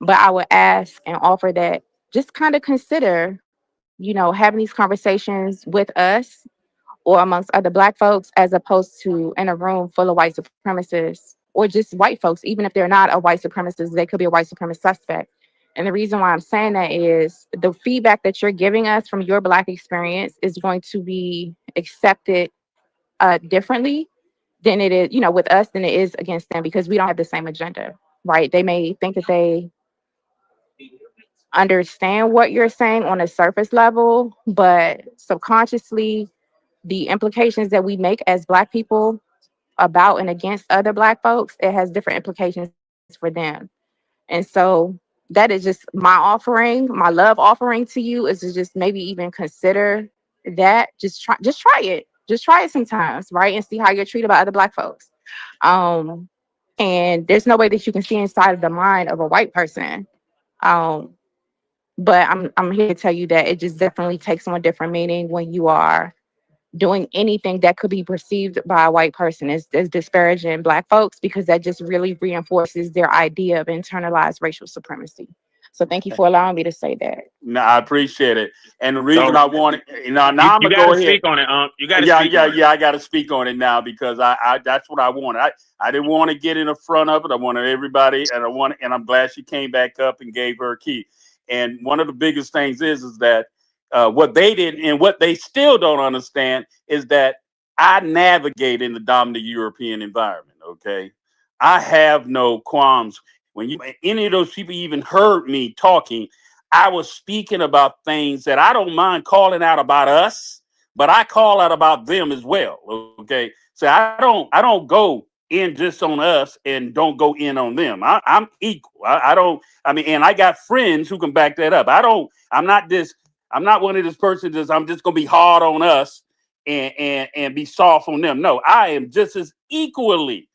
But I would ask and offer that just kind of consider, having these conversations with us or amongst other Black folks, as opposed to in a room full of white supremacists or just white folks. Even if they're not a white supremacist, they could be a white supremacist suspect. And the reason why I'm saying that is the feedback that you're giving us from your Black experience is going to be accepted differently than it is, with us than it is against them, because we don't have the same agenda, right? They may think that they understand what you're saying on a surface level, but subconsciously, the implications that we make as Black people about and against other Black folks, it has different implications for them. And so that is just my offering, my love offering to you, is to just maybe even consider that. Just try it. Just try it sometimes, right? And see how you're treated by other Black folks. Um, and there's no way that you can see inside of the mind of a white person. Um, but I'm here to tell you that it just definitely takes on a different meaning when you are doing anything that could be perceived by a white person as disparaging Black folks, because that just really reinforces their idea of internalized racial supremacy. So thank you for allowing me to say that. No, I appreciate it. And the reason So I want it, now I'm you gonna got go to ahead. speak on it. You got to Yeah, speak on it. I got to speak on it now, because I that's what I wanted. I didn't want to get in the front of it. I wanted everybody, and I'm glad she came back up and gave her a key. And one of the biggest things is that what they did and what they still don't understand is that I navigate in the dominant European environment. Okay, I have no qualms. When any of those people even heard me talking, I was speaking about things that I don't mind calling out about us, but I call out about them as well. Okay, so I don't go in just on us and don't go in on them. I'm equal. I don't. I mean, and I got friends who can back that up. I'm not this. I'm not one of this person that's I'm just gonna be hard on us and be soft on them. No, I am just as equally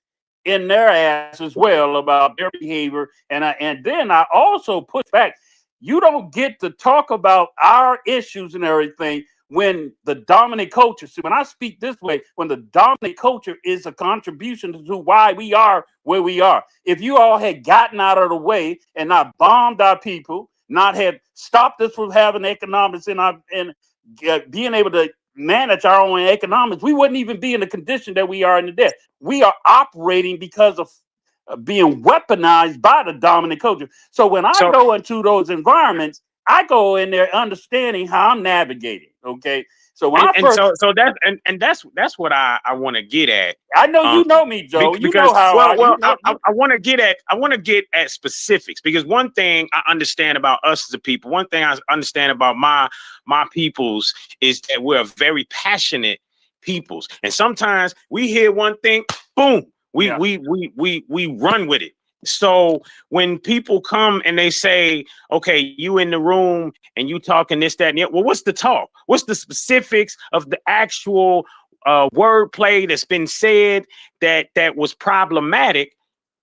in their ass as well about their behavior. And then I also push back. You don't get to talk about our issues and everything when the dominant culture. See, when I speak this way, when the dominant culture is a contribution to why we are where we are. If you all had gotten out of the way and not bombed our people, not had stopped us from having economics and being able to manage our own economics, we wouldn't even be in the condition that we are in today. We are operating because of being weaponized by the dominant culture. So when I go into those environments, I go in there understanding how I'm navigating. Okay. So when that's what I want to get at. I know you know me, Joe. You know how I want to get at specifics, because one thing I understand about us as a people, one thing I understand about my peoples is that we're very passionate peoples, and sometimes we hear one thing, boom, we run with it. So when people come and they say, okay, you in the room and you talking this, that, and that, well, what's the talk? What's the specifics of the actual wordplay that's been said that was problematic?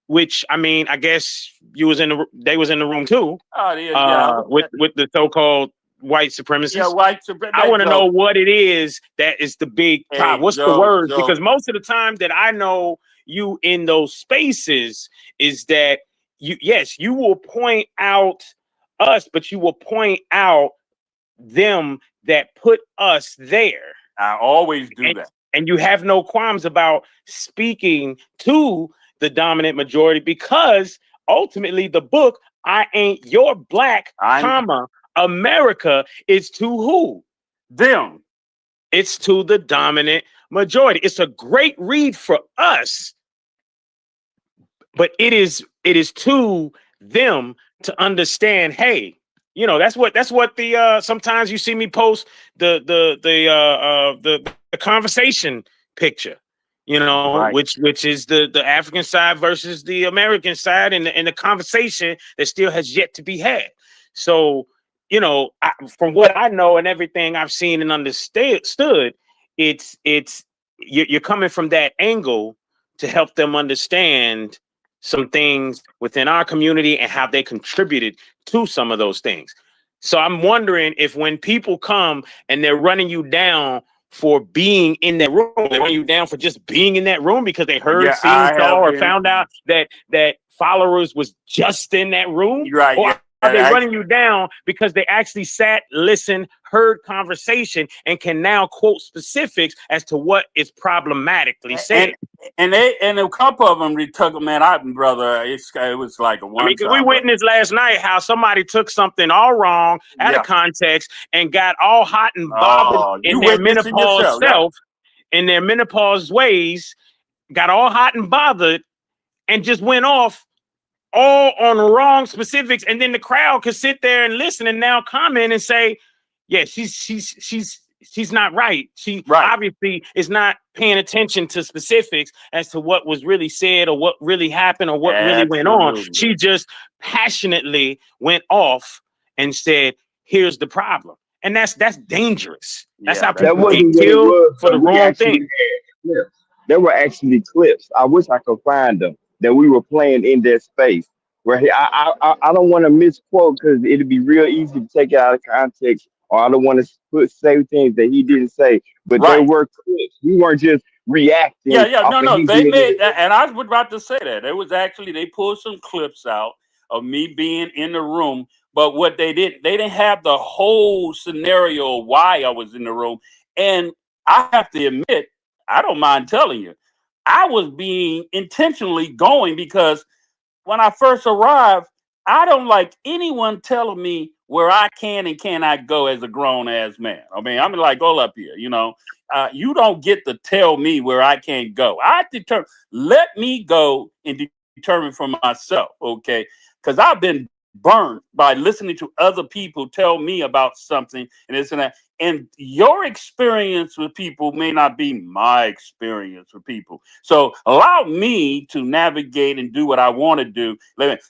Which, I mean, I guess they was in the room too. With the so-called white supremacists. Yeah, white supremacists. I want to know what it is that is the big problem. What's the words? Joe. Because most of the time that I know you in those spaces is that you will point out us, but you will point out them that put us there. I always do that. And you have no qualms about speaking to the dominant majority, because ultimately the book, I Ain't Your Black, America, is to who? Them. It's to the dominant majority. It's a great read for us, but it is to them to understand. Hey, that's what the sometimes you see me post the conversation picture, right, which is the African side versus the American side, and the conversation that still has yet to be had. So, from what I know and everything I've seen and understood, you're coming from that angle to help them understand some things within our community and how they contributed to some of those things. So I'm wondering if when people come and they're running you down for being in that room, they run you down for just being in that room because they heard, seen, saw, or found out that followers was just in that room? Right. Or Yeah. are they running you down because they actually sat, listened, heard conversation, and can now quote specifics as to what is problematically said? And a couple of them took man, brother. It was like a I mean, one because we time, but witnessed last night how somebody took something all wrong out of yeah. context and got all hot and bothered Oh, in you their witnessing menopause yourself? Yeah. self, in their menopause ways, got all hot and bothered, and just went off all on wrong specifics, and then the crowd could sit there and listen and now comment and say, yeah, she's not right. She Right. obviously is not paying attention to specifics as to what was really said or what really happened or what really went on. Absolutely. She just passionately went off and said, here's the problem. And that's dangerous. That's Yeah. how That's That people get wasn't what it killed was, for but the we wrong actually thing. had clips. There were actually clips. I wish I could find them that we were playing in that space. Where I don't want to misquote because it'd be real easy to take it out of context, or I don't want to say things that he didn't say. But there right. were clips. We weren't just Yeah, reacting yeah, off no, of no, him they being in made, the room. and I was about to say that it was actually they pulled some clips out of me being in the room, but what they didn't have the whole scenario of why I was in the room, and I have to admit, I don't mind telling you, I was being intentionally going because when I first arrived, I don't like anyone telling me where I can and cannot go as a grown ass man. I mean, I'm like, go up here, you know. You don't get to tell me where I can't go. I determine. Let me go and determine for myself, okay? Because I've been burned by listening to other people tell me about something and this and that. And your experience with people may not be my experience with people. So allow me to navigate and do what I want to do.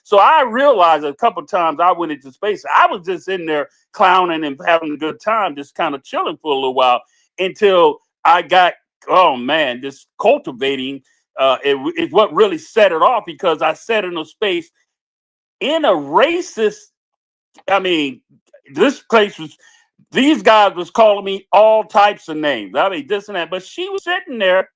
So I realized a couple of times I went into space. I was just in there clowning and having a good time, just kind of chilling for a little while until I got, oh man, this cultivating is what really set it off because I sat in a space in a racist. I mean, this place was. These guys was calling me all types of names. I mean, this and that. But she was sitting there,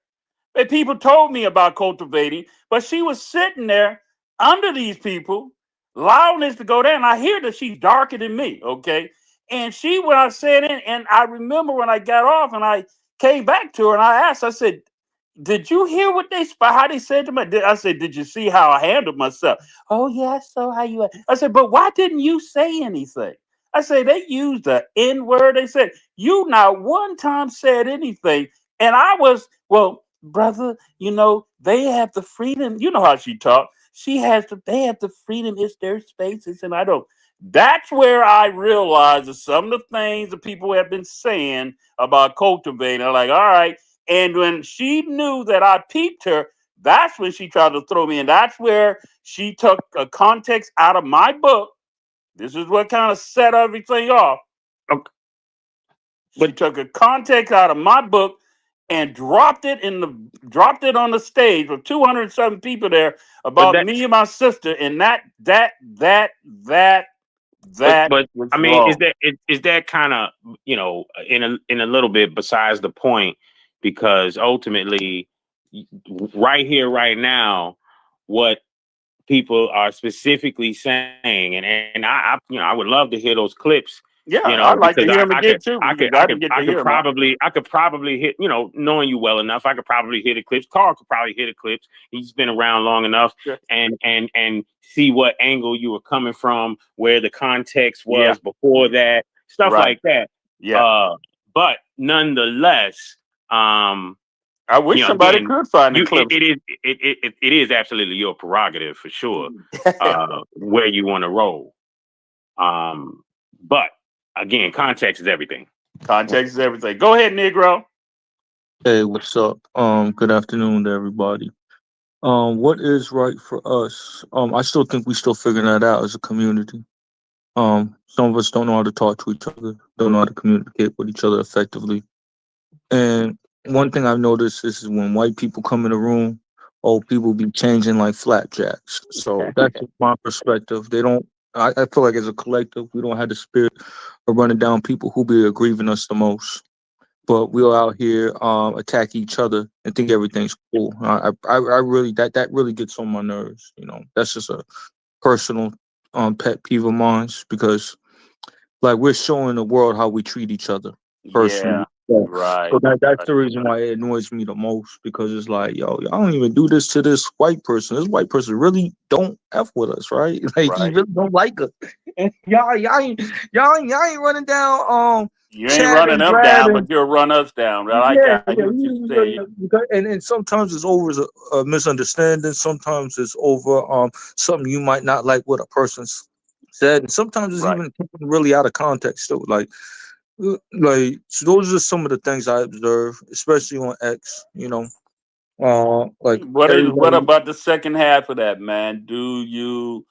and people told me about cultivating, but she was sitting there under these people, allowing this to go down. I hear that she's darker than me, okay? And she, when I said it, and I remember when I got off and I came back to her and I asked, I said, did you hear what how they said to me? I said, did you see how I handled myself? Oh, yeah, I saw how you. I said, but why didn't you say anything? I said, they used the N word. They said, you not one time said anything. And I was, well, brother, you know, they have the freedom. You know how she talked. They have the freedom. It's their spaces. And I don't. That's where I realized that some of the things that people have been saying about cultivating, are like, all right. And when she knew that I peeped her, that's when she tried to throw me in. That's where she took a context out of my book. This is what kind of set everything off. Okay. She took a context out of my book and dropped it on the stage with 207 people there But about that me and my sister, and that but was I mean, wrong. is that kind of, in a little bit besides the point, because ultimately, right here, right now, what people are specifically saying, and I would love to hear those clips, Yeah, I'd like to because hear him again too because I didn't get to hear him. I could probably hit, knowing you well enough, I could probably hear the clips. Carl could probably hear the clips. He's been around long enough, Yeah. and see what angle you were coming from, where the context Yeah. was before that, stuff Right. like that. Yeah. But nonetheless, I wish somebody again, could find the clips. it is absolutely your prerogative for sure, where you want to roll. But again, context is everything. Context is everything. Go ahead, Negro. Hey, what's up? Good afternoon to everybody. What is right for us? I still think we still figuring that out as a community. Some of us don't know how to talk to each other, don't know how to communicate with each other effectively. And one thing I've noticed is when white people come in the room, old people be changing like flapjacks. So that's just my perspective. They don't. I feel like as a collective, we don't have the spirit of running down people who be aggrieving us the most. but we'll out here attack each other and think everything's cool. I really that really gets on my nerves. You know, that's just a personal pet peeve of mine because like we're showing the world how we treat each other personally. Yeah. So Right. that's Right. the reason why it annoys me the most because it's like, yo, y'all don't even do this to this white person. This white person really don't f with us, right? Like he Right. really don't like us. And y'all ain't running down You ain't Chad running and them Brad down, and but you'll run us down. Right? yeah, I yeah, hear what you say. and sometimes it's over a misunderstanding. Sometimes it's over something you might not like what a person's said, and sometimes it's Right. even taken really out of context. So so those are some of the things I observe, especially on X. You know, like What everybody. about the second half of that, man? Do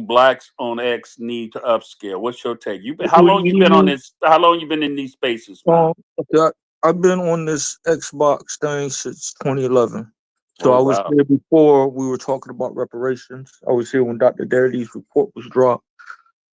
blacks on X need to upscale? What's your take? How What do long you you been on mean? this? How long you been in these spaces, man? Okay, I've been on this Xbox thing since 2011. So Oh I was wow. here before we were talking about reparations. I was here when Dr. Darity's report was dropped.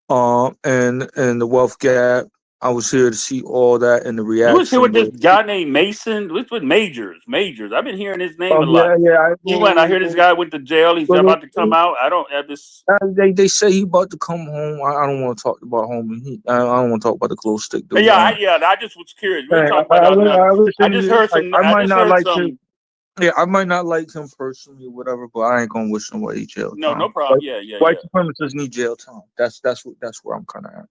And the wealth gap. I was here to see all that and the You was here reaction. with But this guy named Mason. What's with Majors? Majors. I've been hearing his name a lot. yeah, yeah. He went. I hear this guy went to jail. He's Well, about to come out. I don't have this. they say he about to come home. I don't want to talk about home. I don't want to talk about the glow stick dude. Yeah, I just was curious. We ain't Hey, talking about nothing. I I listen. just heard some. I I might just not heard like him. some. Yeah, I might not like him personally or whatever, but I ain't gonna wish nobody jail No, no time. problem. Yeah, yeah, White yeah. supremacists need jail time. That's where I'm kind of at.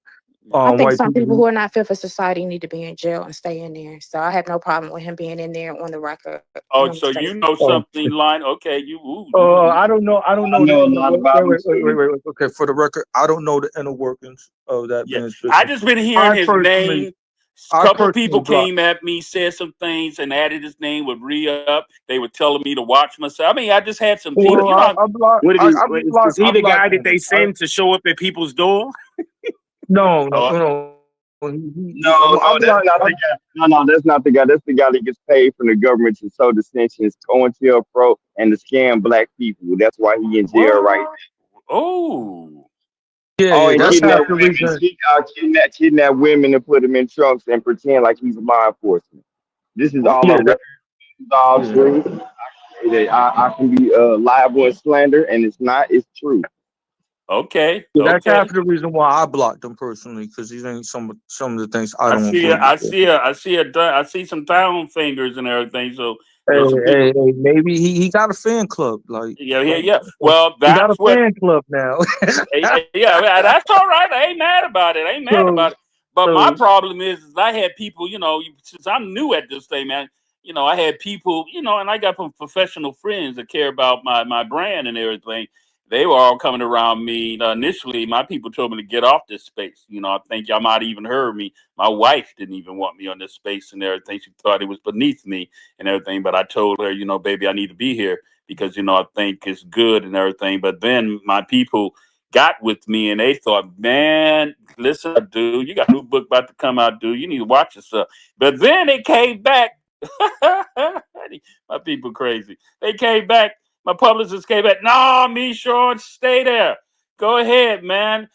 Yeah. I think White some people people. who are not fit for society need to be in jail and stay in there. So I have no problem with him being in there on the record for Oh, him to so stay. you know Oh, something, line? Okay, you know. I don't know. I don't I know know the. a lot about them too. Wait. Okay, for the record, I don't know the inner workings of that Yeah, man's I business. just been hearing I his personally, name. A I couple of personally people block. came at me, said some things, and added his name with re up. They were telling me to watch myself. I mean, I just had some people. Well, You know, I block. What did he? Is I he the block guy that they him. send to show up at people's door? No, no, oh, no. No, I no, that's block. not the guy. No, that's not the guy. That's the guy that gets paid from the government to sow dissensions, COINTELPRO, and to scam black people. That's why he in jail right what? Oh, Yeah, now. Oh, yeah. and That's half kidnap the women, reason. kidnap women and put them in trunks and pretend like he's law enforcement. This is what? all Yeah, on record. This is all yeah. true. I can be liable and slander, and it's not. It's true. Okay, Yeah, that's half okay. the reason why I blocked him personally because these ain't some of the things I I don't see. agree I with. see. I see some down fingers and everything. So Hey, there's some people. maybe he got a fan club. Yeah, yeah, yeah. Well, He got a that's what. fan club now. Yeah, that's all right. I ain't mad about it. I ain't mad so about it. But my so problem is I had people, since I'm new at this thing, man. I had people, and I got some professional friends that care about my brand and everything. They were all coming around me. Initially, my people told me to get off this space. I think y'all might even heard me. My wife didn't even want me on this space and everything. She thought it was beneath me and everything. But I told her, baby, I need to be here because I think it's good and everything. But then my people got with me and they thought, man, listen, dude, you got a new book about to come out, dude. You need to watch yourself. But then they came back. My people crazy. They came back. My publicist came back. Nah, me, Sean, stay there. Go ahead, man.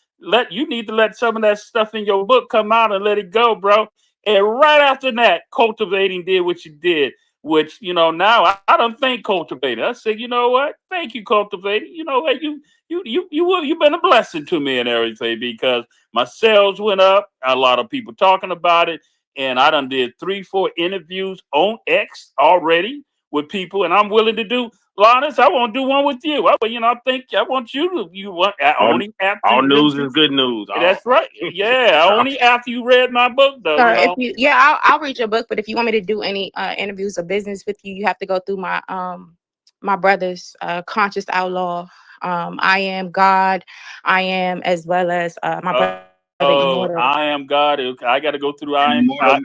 You need to let some of that stuff in your book come out and let it go, bro. And right after that, cultivating did what you did, which now I don't think cultivating. I said, you know what? Thank you, cultivating. You know what? You've been a blessing to me and everything because my sales went up. A lot of people talking about it, and I done did 3-4 interviews on X already with people, and I'm willing to do. Linus, I want to do one with you. I think I want you to. You want All, only after all you news listen. is good news. That's right. Yeah, only after you read my book, though. Sir, if you, yeah, I'll read your book, but if you want me to do any interviews or business with you, you have to go through my brother's Conscious Outlaw. I am God. I am, as well as my brother Oh, Immortal. I am God. Okay, I got to go through. And Immortal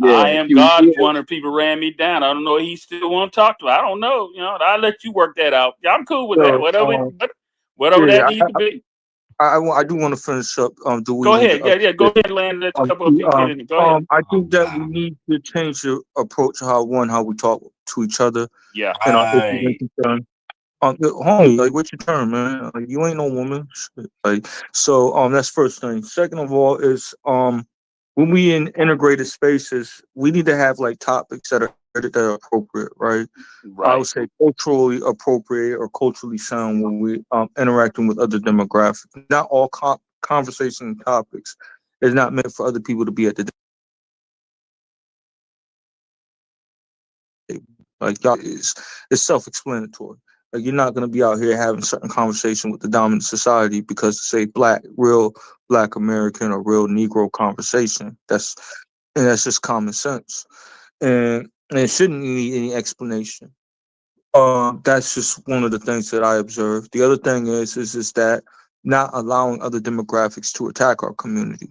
I yeah, am Q God. If Q. one of the people ran me down, I don't know. He still want to talk to me. I don't know. I'll let you work that out. Yeah, I'm cool with that. so Whatever that yeah, need to be. I do want to finish up. Do we Go need to ahead. Yeah, yeah. Go update? ahead, Land. Let a couple of people get in it. Go ahead. I think that we need to change the approach of how we talk to each other Yeah. and our issues and Right. concerns. Homie, like, what's your turn, man? Like, you ain't no woman. Shit. Like, so, that's first thing. Second of all is, when we in integrated spaces, we need to have like topics that are appropriate, right? I would Right. say culturally appropriate or culturally sound when we interacting with other demographics. Not all conversation topics is not meant for other people to be at the table. Like y'all is it's self-explanatory. Like you're not gonna be out here having certain conversation with the dominant society because say real black American or real Negro conversation. That's just common sense, and it shouldn't need any explanation. That's just one of the things that I observed. The other thing is that not allowing other demographics to attack our community,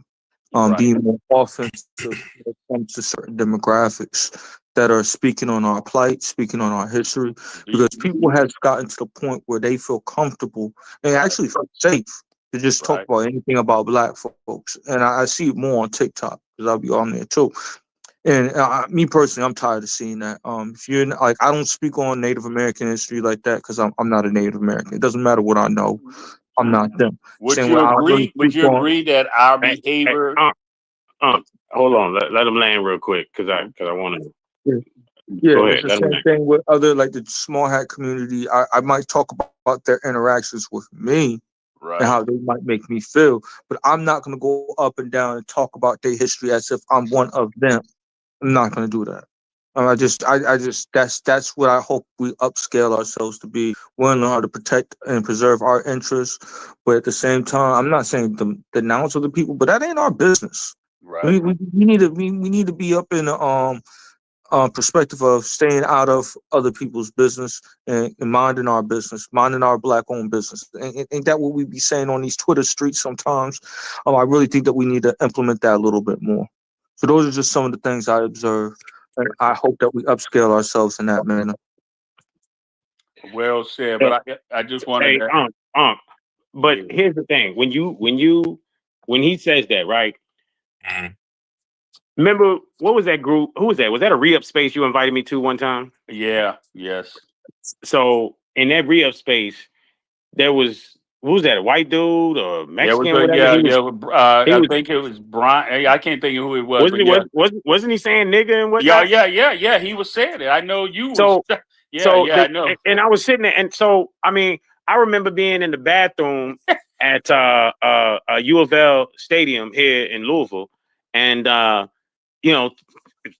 Right. being more offensive when it comes to certain demographics that are speaking on our plight, speaking on our history, because Be people has gotten to the point where they feel comfortable and right. actually feel safe to just talk Right. about anything about black folks. And I see it more on TikTok because I'll be on there too. And me personally, I'm tired of seeing that. If you're like, I don't speak on Native American history like that because I'm not a Native American. It doesn't matter what I know. I'm not them. Would Same you way I don't really agree? Would speak you on. agree that our Hey, hey, behavior? hold on. Let him land real quick because I want to Yeah, yeah, go it's ahead. the Let him same land. thing with other like the small hat community. I might talk about their interactions with me and how Right. they might make me feel, but I'm not gonna go up and down and talk about their history as if I'm one of them. I'm not gonna do that. I just that's what I hope we upscale ourselves to be. We know how to protect and preserve our interests, but at the same time, I'm not saying denounce other people, but that ain't our business. Right. We need to be up in the perspective of staying out of other people's business and minding our business, minding our black owned business. Ain't that what we be saying on these Twitter streets sometimes? I really think that we need to implement that a little bit more. So those are just some of the things I observe, and I hope that we upscale ourselves in that manner. Well said. So, But I just wanted hey, to. but Yeah. here's the thing: when he says that, right? Mhm. Remember what was that group? Who was that? Was that a re-up space you invited me to one time? Yeah. Yes. So in that re-up space, there was who was that? A white dude or Yeah. It was Mexican, whatever. yeah. Yeah. He I was think it was Brian. I can't think of who it was, wasn't but he yeah. wasn't he saying nigga and Yeah. whatnot? Yeah. Yeah. Yeah. He was saying it. I know you was. So Yeah. so Yeah. the I know. and I was sitting there, and so I mean, I remember being in the bathroom at U of L Stadium here in Louisville, and you know,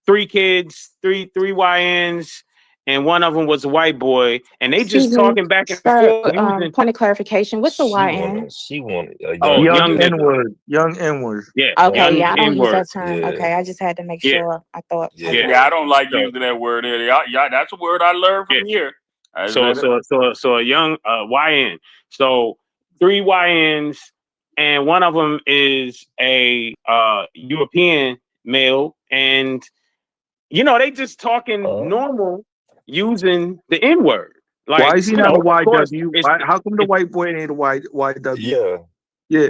three kids, three YNs, and one of them was a white boy, and they Excuse just me, talking back and sir. forth using Point of clarification. What's a YN? She wanted a oh young Young young nigga. N nigga, word, young N word. yeah, Young Okay, young yeah, I nigga. don't N use word, that term. Yeah. Okay, I just had to make yeah. sure. I thought, Yeah. okay. Yeah. I don't like So using that word. Yeah. Yeah. That's a word I learned yeah, from here. I so said it. so so so a young YN, so three YNs, and one of them is a European male, and they just talking Oh. normal using the N word. Why Like, is he not a of course, YW? How come the white boy ain't a YW? Yeah. Yeah,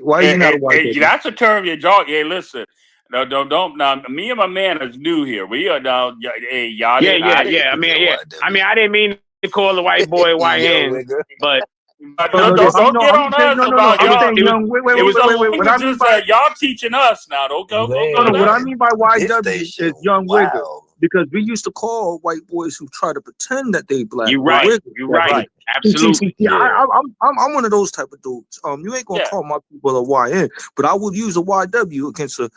why is he not a YW? That's a term you draw. Hey, listen. No, don't. Now, me and my man is new here. We are now. Hey, y'all yeah, didn't. yeah, I yeah. Yeah, I mean, YW. I didn't mean to call the white boy Young YN, nigga. but No, don't, no, it, no. don't get I'm on saying us no, no, no. about it I'm was, y'all. saying it was, young. Wait, wait, it wait, was, These wait, are wait, wait. What I mean languages by that y'all teaching us now. Don't go no, to no. What I that. Man, mean by this YW station is young wigger, wow. because we used to call white boys who try to pretend that they black you're right, Right, wiggers. you're That's right, what. right. absolutely. See, Yeah. I'm one of those type of dudes. You ain't gonna Yeah. call my people a YN, but I would use a YW against a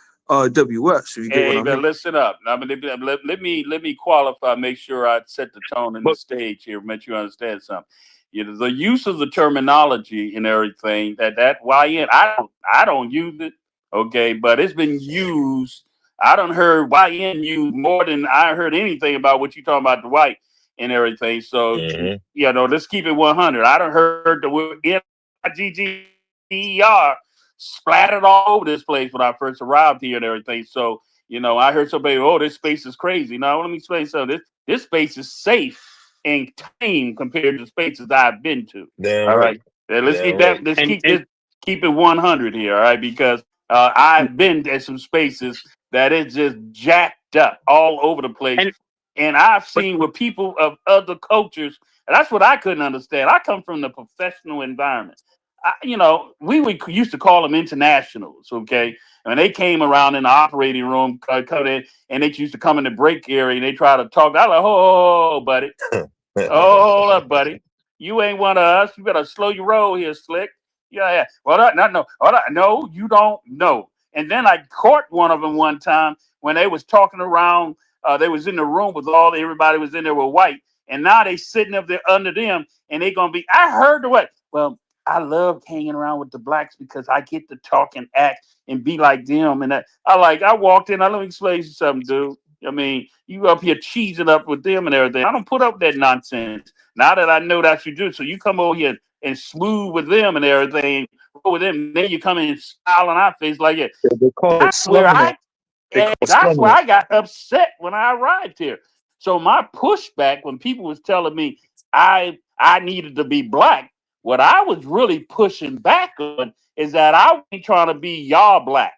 WS if you get what Hey, I but mean. listen up. Now, let me qualify. Make sure I set the tone and the But stage here. Make you understand something. The use of the terminology and everything that YN. I don't use it. Okay, but it's been used. I don't heard YN used more than I heard anything about what you talking about the white and everything. So Hmm. let's keep it 100. I don't heard the word NIGGER splattered all over this place when I first arrived here and everything. So I heard somebody, oh, this space is crazy. Now, let me explain something. This space is safe and tame compared to spaces I've been to. Damn All right. right. Let's Damn keep that. right. Let's and keep and this. Keep it 100 here. All right, because I've been at some spaces that is just jacked up all over the place, and and I've but seen with people of other cultures. And that's what I couldn't understand. I come from the professional environment. we used to call them internationals, okay? And they came around in the operating room, come in, and they used to come in the break area and they try to talk. I was like, oh, buddy, oh, hold up, buddy. You ain't one of us. You better slow your roll here, Slick. Yeah, yeah. Well, not no. No, you don't know. And then I caught one of them one time when they was talking around. They was in the room with everybody was in there with white, and now they sitting up there under them, and they gonna be. I heard the what? Well, I love hanging around with the blacks because I get to talk and act and be like them. And I walked in. Let me explain you something, dude. I mean, you up here cheesing up with them and everything. I don't put up that nonsense. Now that I know that you do, so you come over here and smooth with them and everything, roll with them, then you come in and smile on our face like it. Yeah, they call it That's where slumming it. They call it that's where slumming it. I got upset when I arrived here. So my pushback when people was telling me I needed to be black, what I was really pushing back on is that I ain't trying to be y'all black.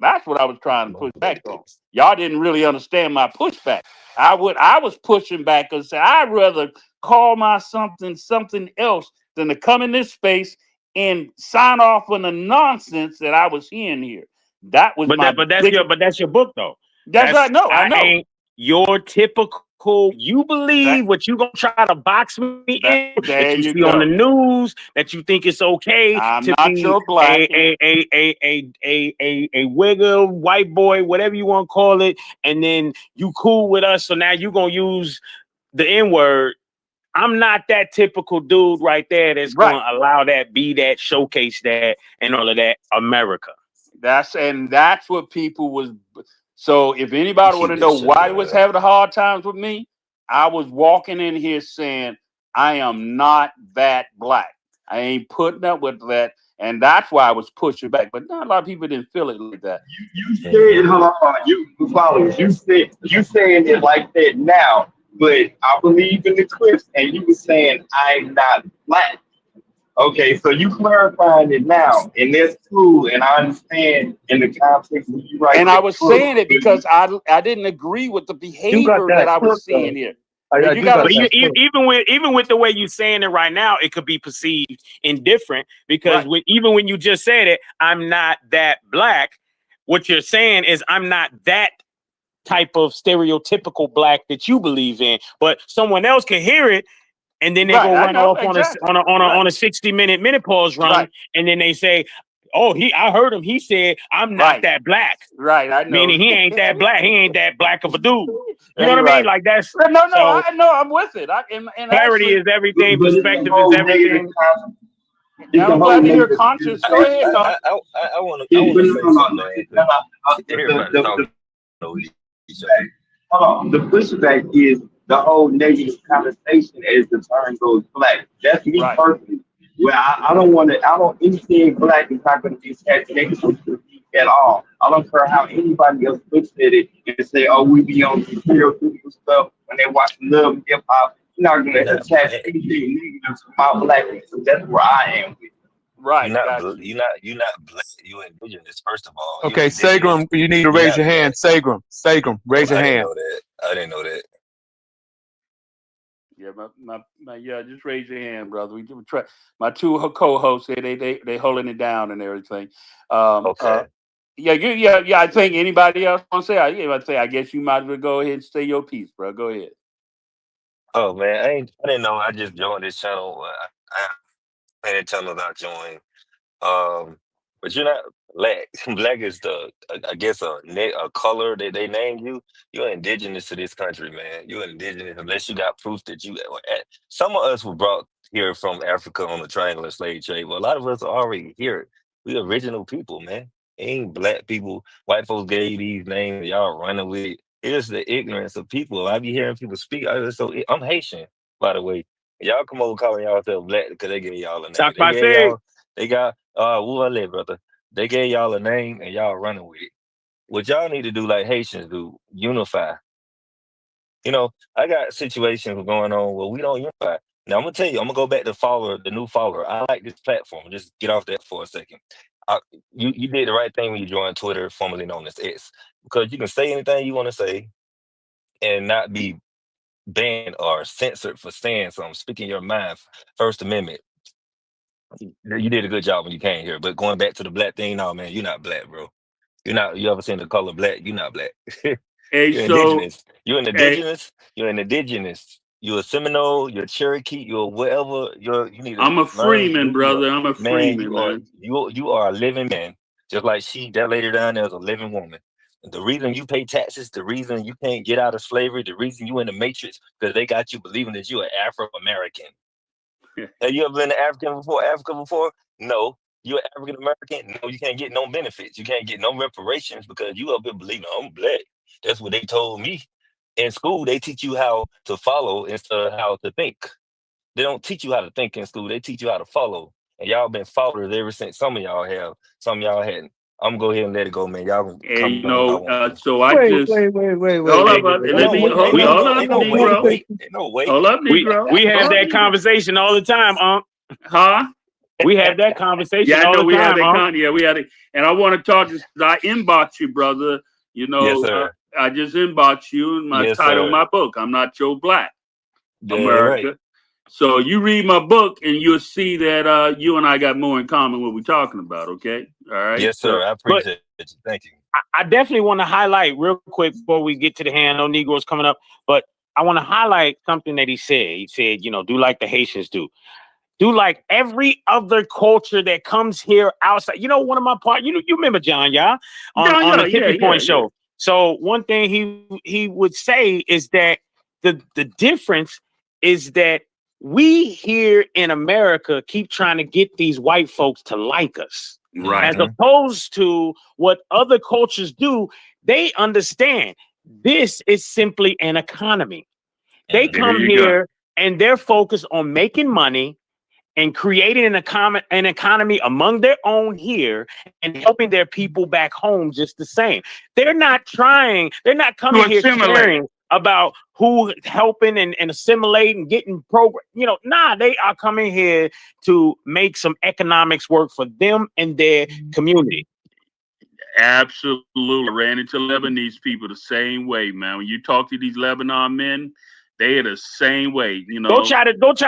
That's what I was trying to push back on. Y'all didn't really understand my pushback. I was pushing back and say I'd rather call my something else than to come in this space and sign off on the nonsense that I was hearing here. That was my biggest. But that's your book though. That's right. No, I I know. ain't your typical. You That believe what you gonna try to box me that in that there you you see on the go. news that you think it's okay I'm to not be your black. a wiggle white boy, whatever you want to call it, and then you cool with us. So now you gonna use the N word. I'm not that typical dude right there that's Right. gonna allow that, be that, showcase that, and all of that. America. That's what people was. So if You anybody want keep to it know why simple, he was man. having hard times with me, I was walking in here saying I am not that black. I ain't putting up with that, and that's why I was pushing back. But not a lot of people didn't feel it like that. You said, Hmm. hold on, you followers. You saying it like that now, but I believe in the clips, and you were saying I'm not black. Okay, so you clarifying it now, and that's cool, and I understand in the context of you And writing I the was book, saying it but because I didn't agree with the You got behavior that that I clip was seeing though. here. I You do got got But to you, that clip. even with the way you're saying it right now, it could be perceived indifferent because right, even when you just said it, I'm not that black. What you're saying is I'm not that type of stereotypical black that you believe in. But someone else can hear it, and then they right. go I run know off on exactly. Right, a 60-minute menopause run, right, and then they say, "Oh, I heard him. He said I'm not right, that black." right. I know. Meaning he ain't that black. He ain't that black of a dude. You know what I You're mean? right. Like that's No, no, so I know. I'm with it. And clarity actually, is everything. but it's the Perspective is whole negative everything. concept. It's the I'm whole glad to hear negative conscious. Go ahead, I, Con. I, I, I want to It, but say no, no, something, no, man, no, because no, everybody talking over each other. pushback. Hold on. The pushback is the whole negative connotation as the term goes black. That's me Right, personally. Well, I don't want to. I don't anything black is not going to be attached negative to me at all. I don't care how anybody else looks at it and say, "Oh, we be on some stereotypical stuff when they watch Love and Hip Hop." You're not going You're to not attach black. anything negative to my blackness. So that's where I am with. right. Got you. You're not black. You indigenous. First of all, you Okay, indigenous. Sagram, you need to You're raise your not hand. black. Sagram, raise your I didn't hand. know that. I didn't know that. Yeah, yeah. Just raise your hand, brother. We try. My two co-hosts, they holding it down and everything. Um, uh, Okay. yeah. I think anybody else want to say? I guess you might as well go ahead and say your piece, bro. Go ahead. Oh man, I didn't know. I just joined this channel. I paid channels I joined. Um, but you're not black. Black is I guess a color that they named you. You're indigenous to this country, man. You're indigenous unless you got proof that you. Some of us were brought here from Africa on the triangular slave trade. Well, a lot of us are already here. We original people, man. Ain't black people. White folks gave you these names. And y'all running with it. It's the ignorance of people. I be hearing people speak. I'm Haitian, by the way. Y'all come over calling y'all black because they gave y'all a name. Talk about say. They got Wale, brother. They gave y'all a name and y'all running with it. What y'all need to do, like Haitians do, unify. I got situations going on where we don't unify. Now I'm gonna tell you, I'm gonna go back to the new follower. I like this platform. Just get off that for a second. I, you did the right thing when you joined Twitter, formerly known as X, because you can say anything you want to say and not be banned or censored for saying something, speaking your mind. First Amendment. You did a good job when you came here. But going back to the black thing, no man, you're not black, bro. You're not. You ever seen the color black? You're not black. Hey, You're so indigenous. You're an hey, indigenous. You're an indigenous. You're a Seminole. You're Cherokee. You're whatever. You need to I'm a learn Freeman, who you are. brother. I'm a Man, Freeman, man. you are a living man. Just like that lady down there is a living woman. And the reason you pay taxes, the reason you can't get out of slavery, the reason you in the matrix, because they got you believing that you're Afro American. Have you ever been to Africa before? No. You're African American? No, you can't get no benefits. You can't get no reparations because you up here believing I'm black. That's what they told me. In school, they teach you how to follow instead of how to think. They don't teach you how to think in school. They teach you how to follow. And y'all been followers ever since some of y'all have. Some of y'all hadn't. I'm gonna go ahead and let it go, man. Y'all can Hey, comment on what y'all want to. so I Wait, just wait, wait, wait, wait, hold wait, up. Hey, wait, wait. Ain't Let no Let me me, wait, let ain't hold, me, no let hold me, no, up, ain't no let me wait, Negro. say, ain't no wait. Hold up, we Negro. we have Hold that up. conversation all the time, Huh? We have that Yeah, conversation I all know the we had time, that yeah, we had it. And I want to talk to I inbox you, brother. You Yes, know, sir. I just inbox you and my Yes, title of sir. my book. I'm not Joe Black, That's right. America. So you read my book and you'll see that you and I got more in common what we're talking about, okay? All right. Yes, So sir. I but appreciate you. Thank you. I definitely want to highlight real quick before we get to the hand. No Negroes coming up, but I want to highlight something that he said. He said, do like the Haitians do. Do like every other culture that comes here outside. One of my part, you remember John, yeah, on yeah, on yeah, the yeah, Tipping yeah, Point yeah. show. So one thing he would say is that the difference is that we here in America keep trying to get these white folks to like us, as Right. Hmm. opposed to what other cultures do. They understand this is simply an economy. They Hmm. There come you go. here and they're focused on making money and creating an economy among their own here and helping their people back home just the same. They're not To coming here assimilate. caring about who helping and assimilate and getting program. Nah, they are coming here to make some economics work for them and their community. Absolutely. Ran into Lebanese people the same way, man. When you talk to these Lebanon men, they are the same way, Go try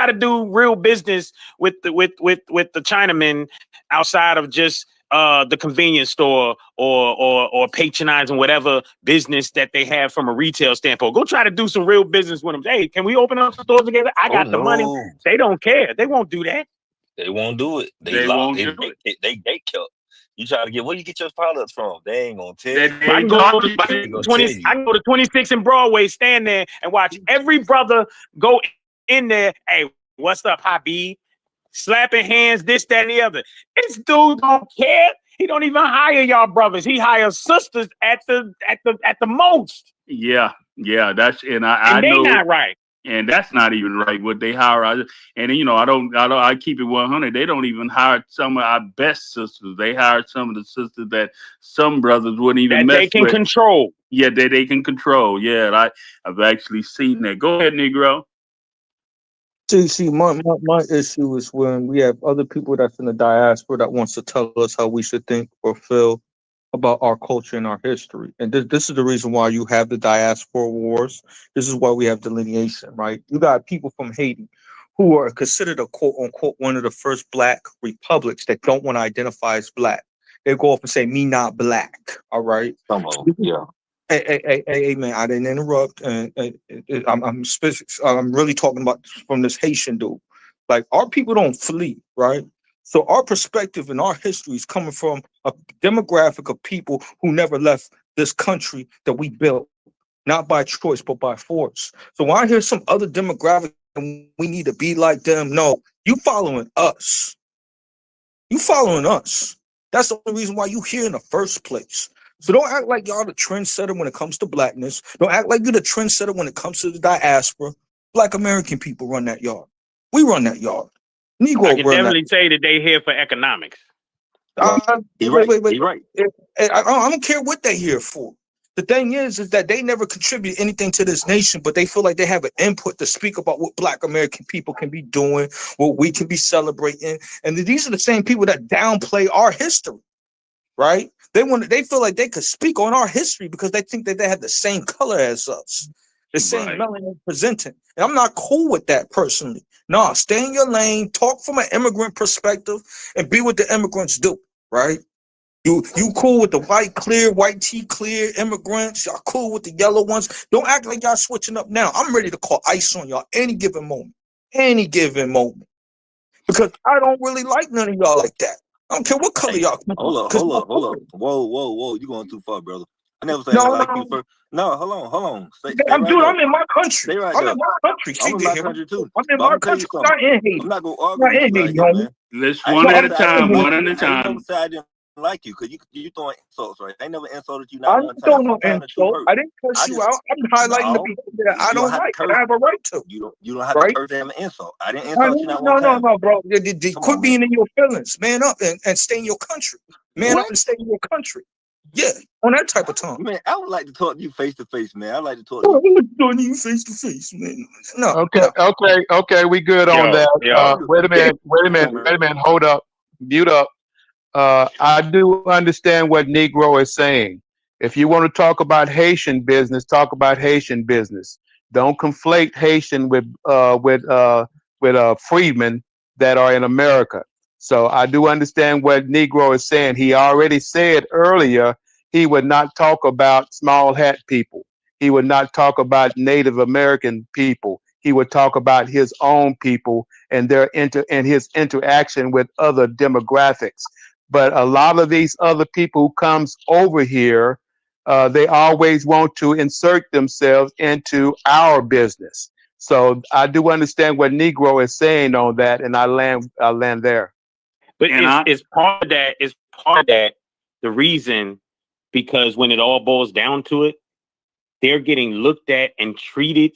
to do real business with the Chinamen outside of just the convenience store or patronizing whatever business that they have from a retail standpoint. Go try to do some real business with them. Hey, can we open up some stores together? I Oh got the money. no, They don't care. They won't do that. they won't do it. They They lock. won't do it. They gate kept. You try to get where you get your products from. They ain't gonna tell That you. I they can talk go to about They gonna 20. tell I you. can go to 26 and Broadway, stand there and watch every brother go in there. Hey, what's up, Habib? Slapping hands, this, that, and the other. This dude don't care. He don't even hire y'all brothers. He hires sisters at the most, Yeah, yeah, that's and I and they know, not right. and that's not even right. What they hire, and I keep it 100. They don't even hire some of our best sisters. They hire some of the sisters that some brothers wouldn't even That they mess can with. control. Yeah, that they can control. Yeah, I've actually seen that. Go ahead, Negro. see, my issue is when we have other people that's in the diaspora that wants to tell us how we should think or feel about our culture and our history. And this is the reason why you have the diaspora wars. This is why we have delineation, right? You got people from Haiti who are considered a quote unquote one of the first black republics that don't want to identify as black. They go off and say, me not black. All right. Come So on, yeah. hey, man, I didn't interrupt. And I'm really talking about from this Haitian dude. Like, our people don't flee, right? So our perspective and our history is coming from a demographic of people who never left this country that we built, not by choice, but by force. So when I hear some other demographic and we need to be like them, no, you following us. You following us. That's the only reason why you here in the first place. So don't act like y'all the trendsetter when it comes to blackness. Don't act like you're the trendsetter when it comes to the diaspora. Black American people run that yard. We run that yard. I Negro can run that. definitely say that they here for economics. Right. He Wait, right. wait, wait. He right. I don't care what they here for. The thing is that they never contribute anything to this nation, but they feel like they have an input to speak about what Black American people can be doing, what we can be celebrating. And these are the same people that downplay our history, right? They feel like they could speak on our history because they think that they have the same color as us, the same Right. melanin presenting. And I'm not cool with that personally. No, stay in your lane, talk from an immigrant perspective, and be what the immigrants do, right? You cool with the white tea clear immigrants. Y'all cool with the yellow ones. Don't act like y'all switching up now. I'm ready to call ice on y'all any given moment. Any given moment. Because I don't really like none of y'all like that. I don't care what color Hey, y'all come hold from. up, Because hold up, hold up. Whoa. You going too far, brother. I never said I no, like you no. first. No, hold on. Stay right Dude, there. I'm in my country. Stay right I'm there. in my country. I'm See, in my country too. I'm in But I'm my gonna tell you country. I'm something. not in Haiti. I'm not gonna I'm argue not with in you out Haiti, here, homie. man. Let's I ain't one No, at never a I'm said I not didn't time. in like One Haiti. at you. a I ain't time. never said I didn't like you because you throwing insults, right? I ain't never insulted you I not one didn't time. throw no One time the truth insult. hurt. I didn't I cuss you just out. I'm highlighting the no. behavior that I You don't don't have to like, and curse. I have a right to, You don't have to right? curse and have an insult. I didn't I insult you don't, not one time. no, bro. Come Quit on, man. being in your feelings. Man up and stay in your country. Man up What? and stay in your country. Yeah, on that type of time. Man, I would like to talk to you face to face, man. I like to talk to Oh, you. I'm doing you face to face, man. No, Okay. We good on Yo, that. yo. Wait a minute. Come on, man. Hold up. Mute up. I do understand what Negro is saying. If you want to talk about Haitian business, talk about Haitian business. Don't conflate Haitian with freedmen that are in America. So I do understand what Negro is saying. He already said earlier he would not talk about small hat people. He would not talk about Native American people. He would talk about his own people and his interaction with other demographics. But a lot of these other people who comes over here, they always want to insert themselves into our business. So I do understand what Negro is saying on that, and I land there. But And I it's part of that. It's part of that. The reason, because when it all boils down to it, they're getting looked at and treated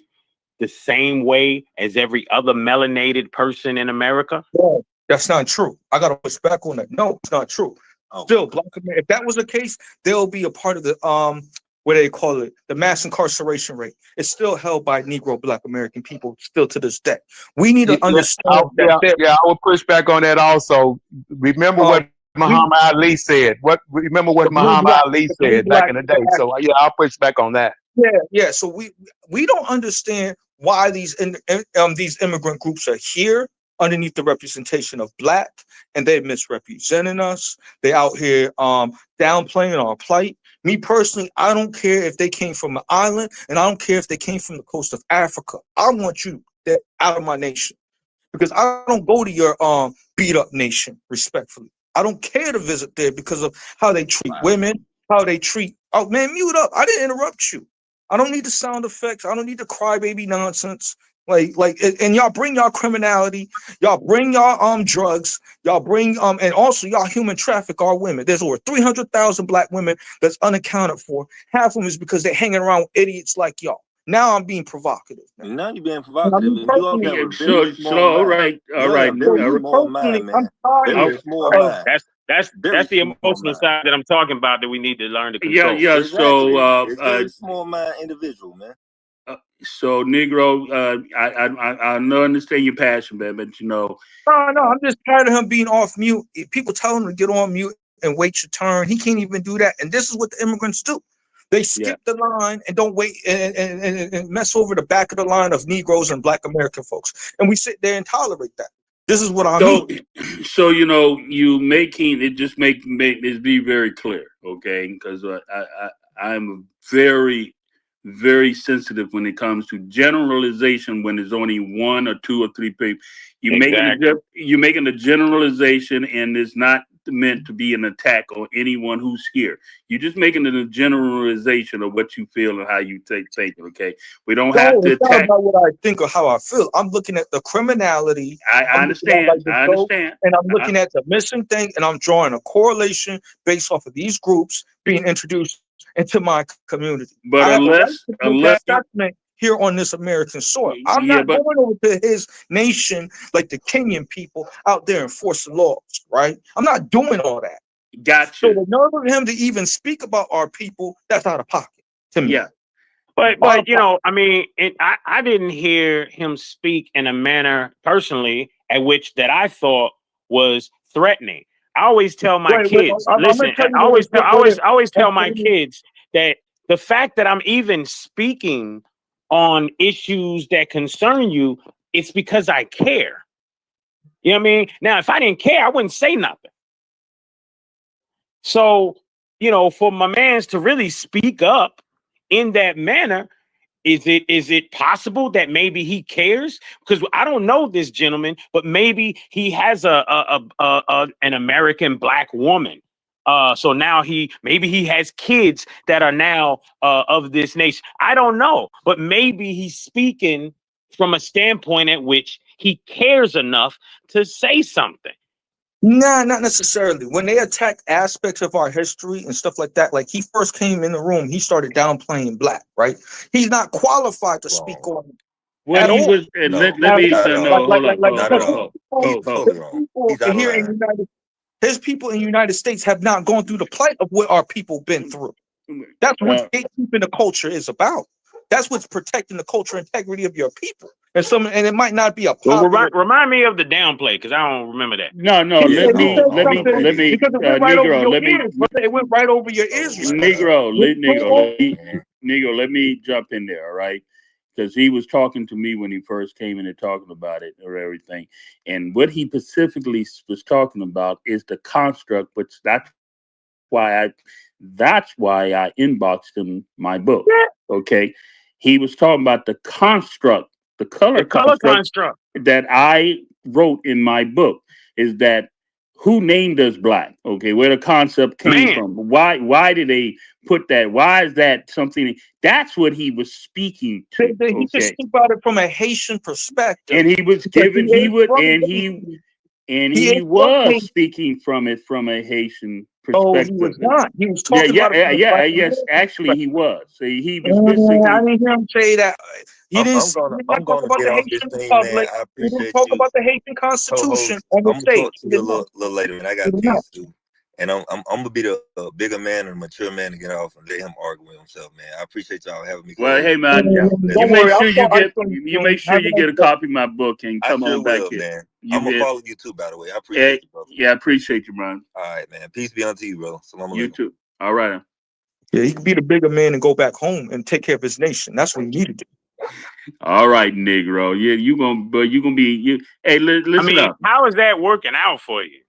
the same way as every other melanated person in America. no, that's not true. I got to push back on that. No, it's not true. Oh my Still, God. black America. If that was the case, they'll be a part of the what do they call it? The mass incarceration rate. It's still held by Negro Black American people still to this day. We need to understand that there I would push back on that also. Remember um what Muhammad we Ali said. Remember the what blue Muhammad black Ali the blue said back black in the day. So yeah, I'll push back on that. yeah. So we don't understand why these immigrant groups are here underneath the representation of black, and they're misrepresenting us. They out here downplaying our plight. Me personally, I don't care if they came from an island, and I don't care if they came from the coast of Africa. I want you that out of my nation because I don't go to your beat up nation respectfully. I don't care to visit there because of how they treat Wow. women, how they treat. Oh man, mute up! I didn't interrupt you. I don't need the sound effects. I don't need the crybaby nonsense. And y'all bring y'all criminality. Y'all bring y'all drugs. Y'all bring and also y'all human traffic our women. There's over 300,000 black women that's unaccounted for. Half of them is because they're hanging around with idiots like y'all. Now I'm being provocative. Now. Now you're being And I provocative, mean and you also personally, have a very so small all mind. right, all You have right. a for very me small personally, mind, I'm man. Very Oh, tired small of mind. That's Very the small emotional mind. side that I'm talking about that we need to learn to yeah, control. yeah. So Exactly. It's very small mind individual, man. so Negro, I know understand your passion, man, but no, I'm just tired of him being off mute. If people tell him to get on mute and wait your turn, he can't even do that. And this is what the immigrants do. They yeah. skip the line and don't wait and mess over the back of the line of Negroes and Black American folks. And we sit there and tolerate that. This is what I So, mean. so you making it just make this be very clear, okay? Because I'm very, very sensitive when it comes to generalization. When there's only one or two or three people, Exactly. you're making a generalization, and it's not meant to be an attack on anyone who's here. You're just making it a generalization of what you feel and how you think. Okay, we don't have No, to it's not attack. about what I think or how I feel. I'm looking at the criminality. I I'm looking at understand. like the I dope, understand. and I'm I, looking at the missing thing, and I'm drawing a correlation based off of these groups being introduced into my community. but I have a right to make that unless you assessment here on this American soil. I'm yeah, not but going over to his nation like the Kenyan people out there enforcing laws, right? I'm not doing all that. So gotcha. the nerve of him to even speak about our people, that's out of pocket to me. Yeah, Out of But pocket. I mean, I didn't hear him speak in a manner personally at which that I thought was threatening. I always tell my Wait, kids, I'm gonna listen, tell you I always I'm tell my telling you, kids that the fact that I'm even speaking on issues that concern you it's because I care. You know what I mean? Now, if I didn't care, I wouldn't say nothing. So, for my mans to really speak up in that manner, is it possible that maybe he cares? Because I don't know this gentleman, but maybe he has an American black woman. So now maybe he has kids that are now of this nation. I don't know, but maybe he's speaking from a standpoint at which he cares enough to say something. Nah, not necessarily. When they attack aspects of our history and stuff like that, like he first came in the room, he started downplaying black, right? He's not qualified to speak Wrong. on What at he all. was, No, let me, not at no, all. hold up, Not at Because all. He's totally his wrong. people He's out of here in line. his people in the United States have not gone through the plight of what our people been through. That's what uh, gatekeeping the culture is about. That's what's protecting the culture integrity of your people. And it might not be a Well, popular. remind me of the downplay because I don't remember that. no, He Yeah, said I don't, I don't remember what something it is. because it went right over Negro, your ears, brother. It went right over your Oh ears my respectfully. God. Negro, let me jump in there, all right? Because he was talking to me when he first came in and talking about it or everything. And what he specifically was talking about is the construct, which that's why I inboxed him my book. Okay. He was talking about the construct, the color The color construct construct. that I wrote in my book is that who named us black? Okay, where the concept came Man, from. Why did they put that? Why is that something that's what he was speaking to? He just Okay. speak about it from a Haitian perspective And he was because given he would and He he is from was Haiti. speaking from it from a Haitian No, he was perspective. not. He was Yeah, talking about it from a black yes. American Actually, perspective. he was. So he was basically. I didn't hear him say that. He did not I'm talk gonna about get the off this Haitian thing, man. Republic. I He didn't appreciate talk you, about the Haitian Constitution co-host. on the I'm gonna stage. talk to He you did not. little later, man. I He got did not. peace too, and I'm gonna be the bigger man and mature man to get off and let him argue with himself, man. I appreciate y'all having me Well, hey co-host. man, Y'all bless you Don't me. make worry, I'll sure you call get ice on you you make soon. sure Have a you nice get a day. copy of my book and I come sure on back will, here. man. You I'm gonna get. follow you too, by the way. I appreciate Hey, you, brother. yeah, I appreciate you, man. All right, man. Peace be unto you, bro. Salam You alaikum. too. All right. Yeah, he could be the bigger man and go back home and take care of his nation. That's what he needed to do. All right, Negro. Yeah, you gonna be you. Hey, I listen mean, up. how is that working out for you?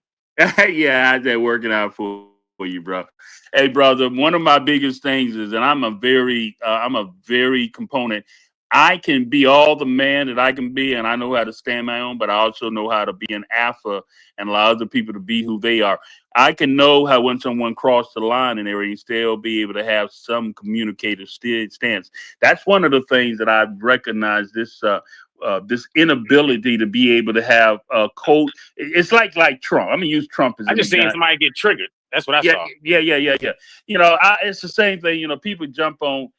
Yeah, how's that working out for you, bro? Hey, brother, one of my biggest things is, and I'm a very component. I can be all the man that I can be, and I know how to stand my own, but I also know how to be an alpha and allow other people to be who they are. I can know how when someone crossed the line and everything, still be able to have some communicative stance. That's one of the things that I've recognized this inability to be able to have a code. It's like Trump. I'm gonna use Trump as I an just seen example. somebody get triggered. That's what I Yeah, saw. yeah. It's the same thing. People jump on.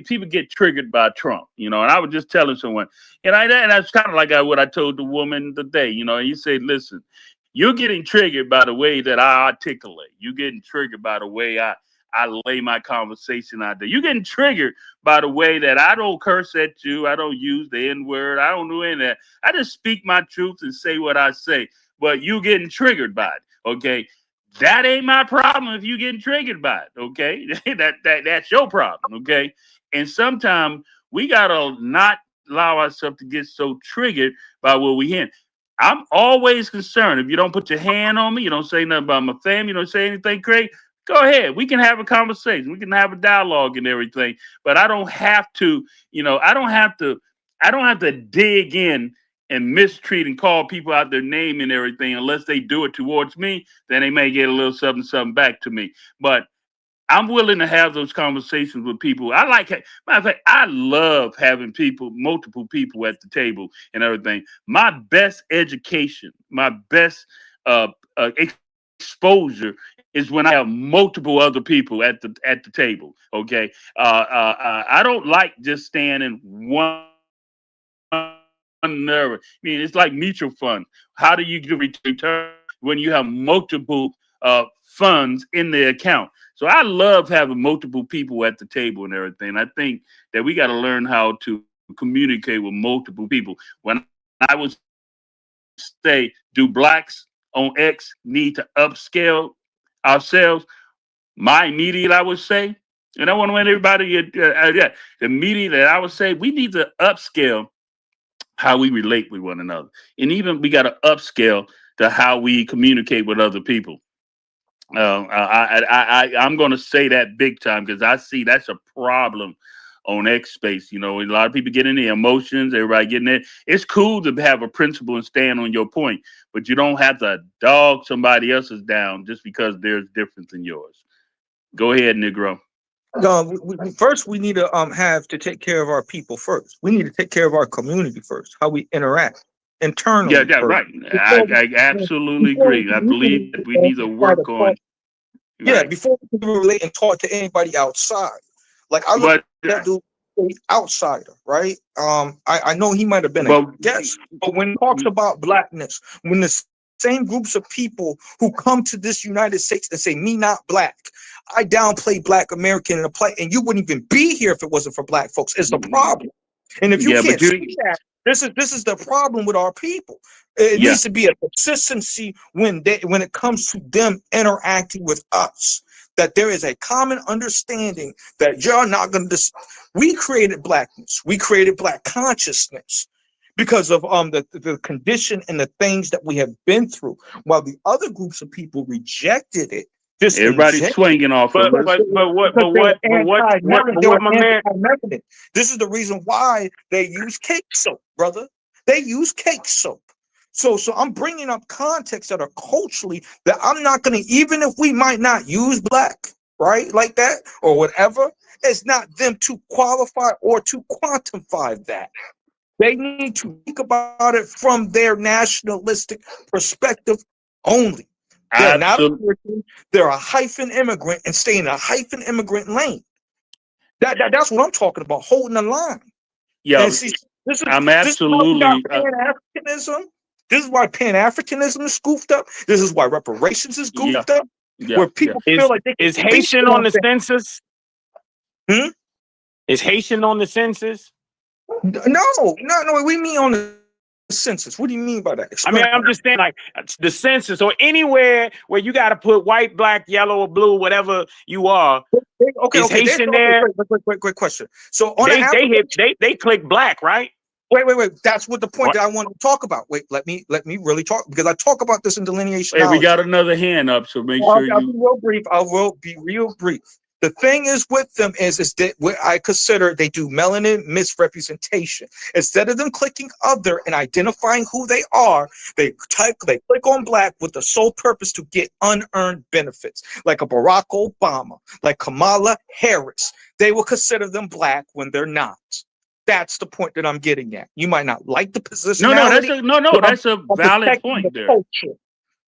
People get triggered by Trump. And I was just telling someone, and that's kind of like what I told the woman today. And you say, listen, you're getting triggered by the way that I articulate. You're getting triggered by the way I lay my conversation out there. You're getting triggered by the way that I don't curse at you. I don't use the N word. I don't do any of that. I just speak my truth and say what I say. But you getting triggered by it. Okay. That ain't my problem if you getting triggered by it. Okay. That's your problem. Okay. And sometimes we gotta not allow ourselves to get so triggered by what we hear. I'm always concerned. If you don't put your hand on me, you don't say nothing about my family, you don't say anything crazy, go ahead. We can have a conversation. We can have a dialogue and everything. But I don't have to, I don't have to dig in and mistreat and call people out their name and everything unless they do it towards me, then they may get a little something, something back to me. But I'm willing to have those conversations with people. Matter of fact, I love having multiple people at the table and everything. My best education, my best exposure is when I have multiple other people at the table. Okay, I don't like just staying in one nerve. I mean, it's like mutual fund. How do you get a return when you have multiple funds in the account? So I love having multiple people at the table and everything. I think that we got to learn how to communicate with multiple people. When I would say, do blacks on X need to upscale ourselves? My immediate, I would say, and I want to want everybody, the immediate that I would say, we need to upscale how we relate with one another, and even we got to upscale to how we communicate with other people. I'm going to say that big time because I see that's a problem on X Space. You know, a lot of people get in the emotions, everybody getting it. It's cool to have a principle and stand on your point, but you don't have to dog somebody else's down just because there's difference in yours. Go ahead, Negro. First, we need to have to take care of our people first. We need to take care of our community first. How we interact Yeah, internally yeah, first. right. Before we, I absolutely before we agree. I can believe even that we need to try to work talk, on yeah, right. before we can relate and talk to anybody outside. Like I look But at that dude, the outsider, right? I know he might have been a but guest, but when he talks about blackness, when the same groups of people who come to this United States and say me not black, I downplay black American in a play, and you wouldn't even be here if it wasn't for black folks. Is the problem. And if you yeah, but can't see you that, this is the problem with our people. It yeah. needs to be a consistency when it comes to them interacting with us. That there is a common understanding that you're not going to. We created blackness. We created black consciousness because of the condition and the things that we have been through, while the other groups of people rejected it just in Everybody's general swinging off of But us. but but what because but they were what but what what anti-American. but They what were my man anti-American. This is the reason why they use cake soap, brother. They use cake soap. So I'm bringing up context that are culturally that I'm not going to, even if we might not use black, right, like that or whatever, it's not them to qualify or to quantify that. They need to think about it from their nationalistic perspective only. They're not Absolutely. American. They're a hyphen immigrant and stay in a hyphen immigrant lane. That's what I'm talking about, holding the line. Yeah, And see, this is I'm this is why we got absolutely. Pan-Africanism. This is why Pan-Africanism is scooped up. This is why reparations is Yeah, goofed up, yeah, where yeah. people feel is like they can is speak Haitian for on the themselves. census? Hmm? Is Haitian on the census? No, no. What do you mean on the census? What do you mean by that? Explain. I mean, I'm just saying, like the census or anywhere where you got to put white, black, yellow, or blue, whatever you are. Okay, Is okay. Haitian there? Great question. So on the They hit application, they click black, right? wait. That's what the point What? that I want to talk about. Wait, let me really talk because I talk about this in Hey, we delineationology. got another hand up, so make sure I'll be you. real brief. I will be real brief. The thing is with them is that what I consider they do melanin misrepresentation. Instead of them clicking other and identifying who they are, they click on black with the sole purpose to get unearned benefits, like a Barack Obama, like Kamala Harris. They will consider them black when they're not. That's the point that I'm getting at. You might not like the No, no, that's positionality, a no, no, but that's a I'm valid protecting the point there. culture.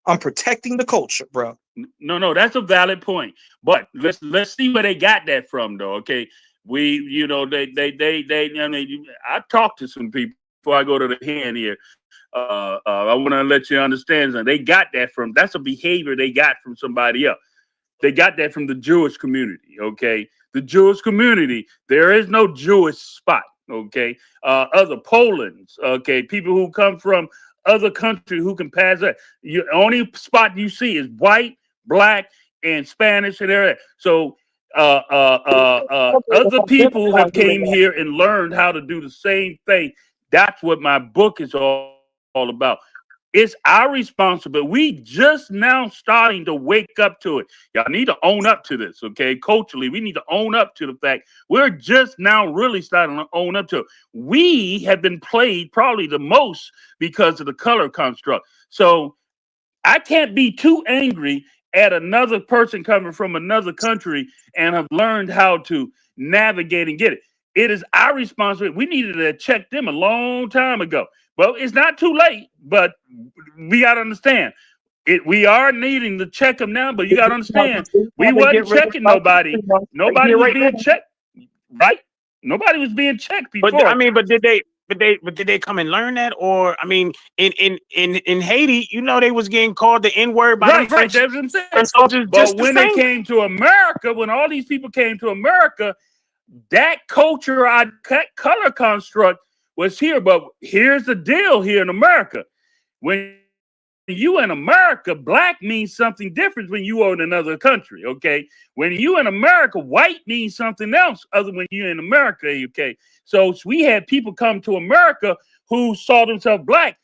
I'm protecting the culture, bro. No, no, that's a valid point. But let's see where they got that from, though. Okay, we, you know, they. I mean, I talked to some people before I go to the hand here. I want to let you understand that they got that from. That's a behavior they got from somebody else. They got that from the Jewish community. Okay, the Jewish community. There is no Jewish spot. Okay, other Poland's. Okay, people who come from other countries who can pass that. The only spot you see is white, black, and Spanish and everything. So other people have came here and learned how to do the same thing. That's what my book is all about. It's our responsibility. We just now starting to wake up to it. Y'all need to own up to this, okay? Culturally, we need to own up to the fact we're just now really starting to own up to it. We have been played probably the most because of the color construct. So I can't be too angry at another person coming from another country and have learned how to navigate and get it. It is our responsibility. We needed to check them a long time ago. Well, it's not too late, but we got to understand it. We are needing to check them now, but you got to understand we They get wasn't rid of checking nobody. Nobody here was right now. being checked, right? Nobody was being checked But I before. mean, did they come and learn that? Or I mean, in Haiti, you know, they was getting called the N word by them Right, right. French That's what I'm saying. soldiers But just the when they same. came to America, when all these people came to America, that culture, color construct was here. But here's the deal here in America. When you in America, black means something different when you are in another country, okay? When you in America, white means something else other when you're in America, okay? So we had people come to America who saw themselves black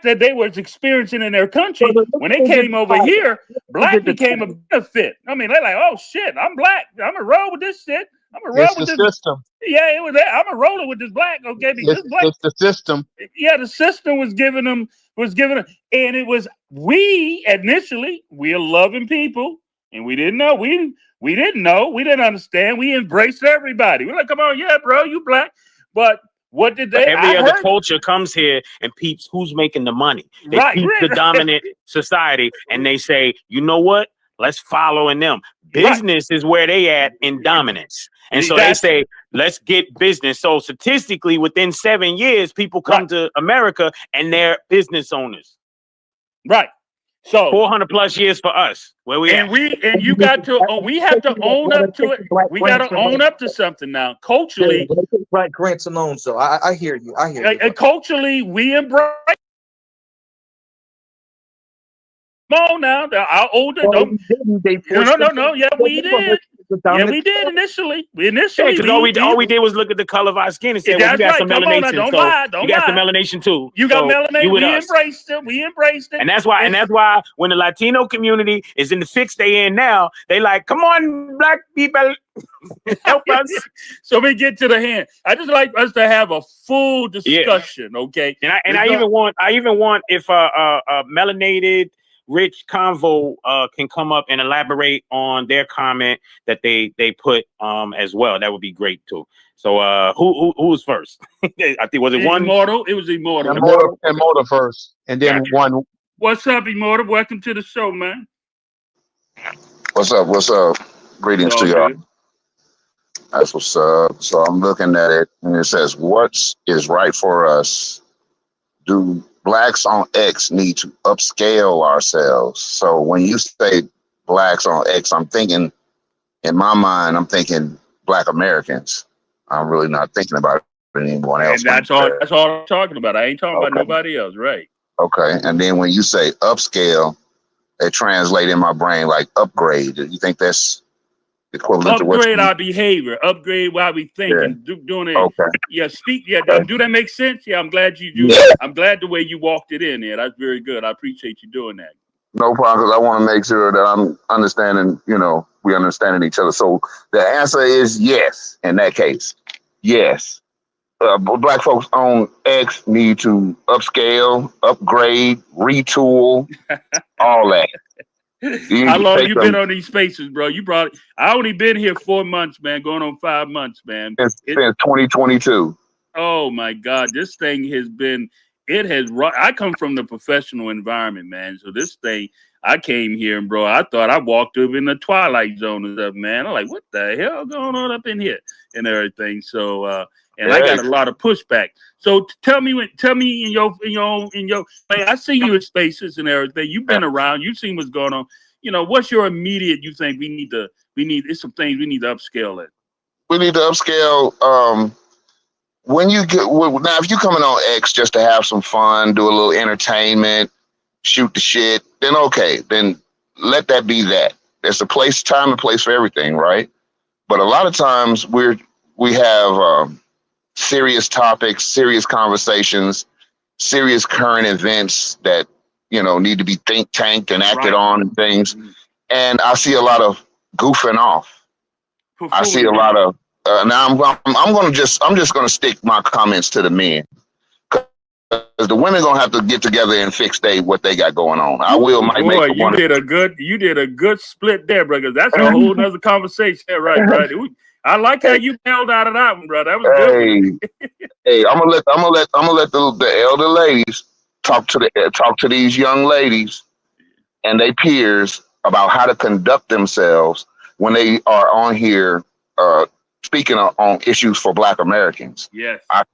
that they was experiencing in their country. When they came over here, black became a benefit. I mean, they're like, oh shit, I'm black. I'm gonna roll with this shit. I'm gonna roll It's with the this. system. Yeah, it was that. I'm gonna roll it with this black, okay? Because this black, It's the system. yeah, the system was giving them, and it was we initially we are loving people, and we didn't know we didn't know we didn't understand. We embraced everybody. We're like, come on, yeah, bro, you black, but what did But they? every I other heard culture comes here and peeps who's making the money. They right, peep the dominant society and they say, you know what? Let's follow in them. right. Business is where they at in dominance. And so they That's say, let's get business. So statistically, within 7 years, people come right, to America and they're business owners. right. So 400 plus years for us. Where we at? and you got to we have to own up to it. We got to own up to something now. Culturally, Black grants alone. So I hear you. I hear you. culturally, we embrace. Come on now, our older don't. They forced No. Yeah, we did. Yeah, we did initially. Yeah, Initially, because all we did was look at the color of our skin and say, well, you that's got right. some Come on now, melanation, don't so lie. you Don't got some lie. melanation too. You got So you melanation. with We us. embraced it. We embraced it. And that's why when the Latino community is in the fix they in now, they like, come on, black people, help us. So we get to the hand. I just like us to have a full Yeah. discussion, okay? And I even want if melanated rich convo can come up and elaborate on their comment that they put as well. That would be great too. So who's first? I think was it one Immortal. It was Immortal. Immortal first, and then one. What's up, Immortal? Welcome to the show, man. What's up? What's up? Greetings It's to all y'all. good. That's what's up. So I'm looking at it, and it says, "What is right for us? Do blacks on X need to upscale ourselves?" So when you say blacks on X, I'm thinking, in my mind, I'm thinking Black Americans. I'm really not thinking about anyone else. And that's all. That's all I'm talking about. I ain't talking about Okay. nobody else, right? Okay. And then when you say upscale, it translates in my brain like upgrade. Do you think that's equivalent to what Upgrade you? our behavior, upgrade how we think, Yeah. and doing it. Okay. Yeah, speak. Yeah, Okay. do that make sense? Yeah, I'm glad you do. Yeah. I'm glad the way you walked it in there. That's very good. I appreciate you doing that. No problem, because I want to make sure that I'm understanding, we understanding each other. So the answer is yes, in that case. Yes. Black folks on X need to upscale, upgrade, retool, all that. You How need to long take you been them on these spaces, bro? I only been here 4 months, man, going on 5 months, man. since 2022. Oh my God, this thing has been. It has. I come from the professional environment, man. So this thing, I came here and bro, I thought I walked up in the twilight zone and stuff, man. I'm like, what the hell going on up in here and everything. So, and I got a lot of pushback. So tell me in your man, I see you in spaces and everything. You've been around. You've seen what's going on. What's your immediate? You think we need? It's some things we need to upscale it. We need to upscale. When you get now, if you coming on X just to have some fun, do a little entertainment, shoot the shit, then okay, then let that be that. There's a place, time and place for everything, right? But a lot of times we have serious topics, serious conversations, serious current events that need to be think tanked and acted on and things. And I see a lot of goofing off. I see a lot of now. I'm just gonna stick my comments to the men, because the women gonna have to get together and fix what they got going on. I might Boy, make you did a good split there, bro. Because that's a whole nother conversation, right, bro? I like how you bailed out of that one, bro. That was good. Hey, I'm gonna let the elder ladies talk to these young ladies and their peers about how to conduct themselves when they are on here speaking on issues for Black Americans. Yes. I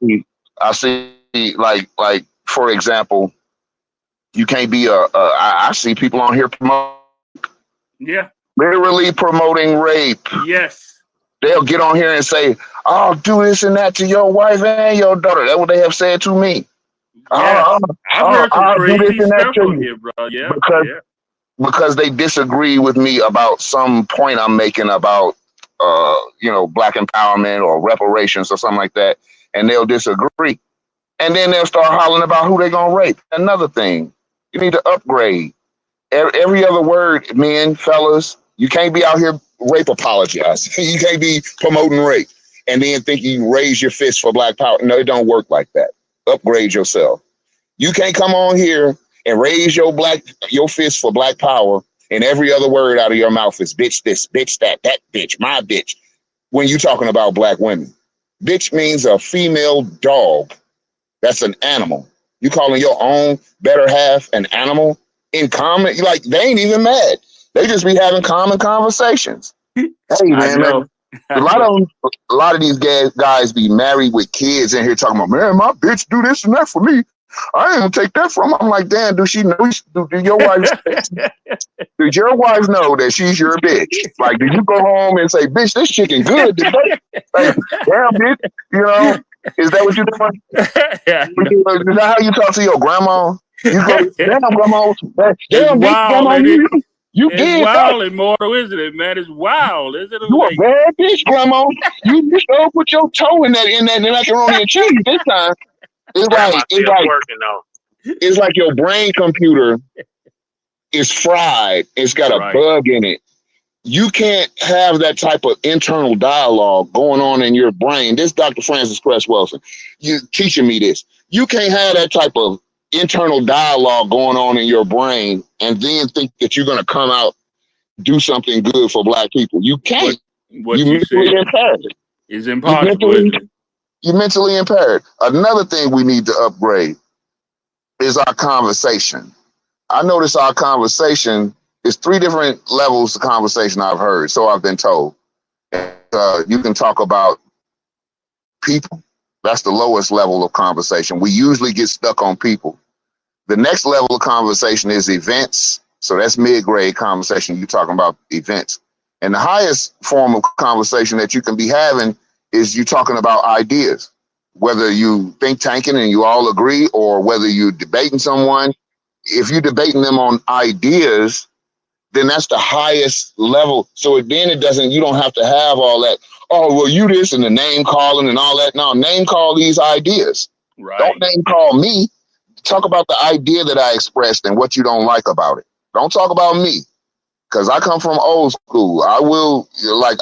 see like for example, you can't be I see people on here literally promoting rape. Yes. They'll get on here and say, "Oh, do this and that to your wife and your daughter." That's what they have said to me. Yes. I've heard some crazy stuff on here, bro. Yeah. Because they disagree with me about some point I'm making about Black empowerment or reparations or something like that, and they'll disagree. And then they'll start hollering about who they gonna rape. Another thing, you need to upgrade. Every other word, men, fellas, you can't be out here rape apologize. You can't be promoting rape and then think you raise your fist for black power. No, it don't work like that. Upgrade yourself. You can't come on here and raise your fist for black power and every other word out of your mouth is bitch this, bitch that bitch, my bitch, when you talking about black women. Bitch means a female dog. That's an animal. You calling your own better half an animal in common? Like, they ain't even mad. They just be having common conversations. Hey I man, know. a I lot know. of them, a lot of these guys be married with kids in here talking about, man, my bitch do this and that for me. I ain't gonna take that from her. I'm like, damn, do she know? Did your wife know that she's your bitch? Like, did you go home and say, bitch, this chicken good today? Like, damn, bitch, you know, is that what you're doing? I know. Is that how you talk to your grandma? You go, damn, grandma, It's damn, bitch, wild, grandma, ain't it? you It's did that. wild, immortal, isn't it, man? It's wild, isn't it? You a Like, bad bitch, grandma. You sure put your toe in that macaroni and cheese this time. It's Grandma like it's still like twerking though. it's like your brain computer is fried. It's got a right, bug in it. You can't have that type of internal dialogue going on in your brain. This Dr. Francis Cress Wilson, you teaching me this. You can't have that type of internal dialogue going on in your brain and then think that you're gonna come out do something good for black people. You what can't. You what you mentally said impaired. is You impossible, mentally isn't it? you mentally impaired. Another thing we need to upgrade is our conversation. I notice our conversation is three different levels of conversation I've heard, so I've been told. You can talk about people. That's the lowest level of conversation. We usually get stuck on people. The next level of conversation is events. So that's mid-grade conversation. You're talking about events. And the highest form of conversation that you can be having is you talking about ideas. Whether you think tanking and you all agree, or whether you're debating someone, if you're debating them on ideas, then that's the highest level. So then it doesn't, you don't have to have all that, oh, well, you this and the name calling and all that. No, name call these ideas. Don't Right. name call me. Talk about the idea that I expressed and what you don't like about it. Don't talk about me, because I come from old school. I will like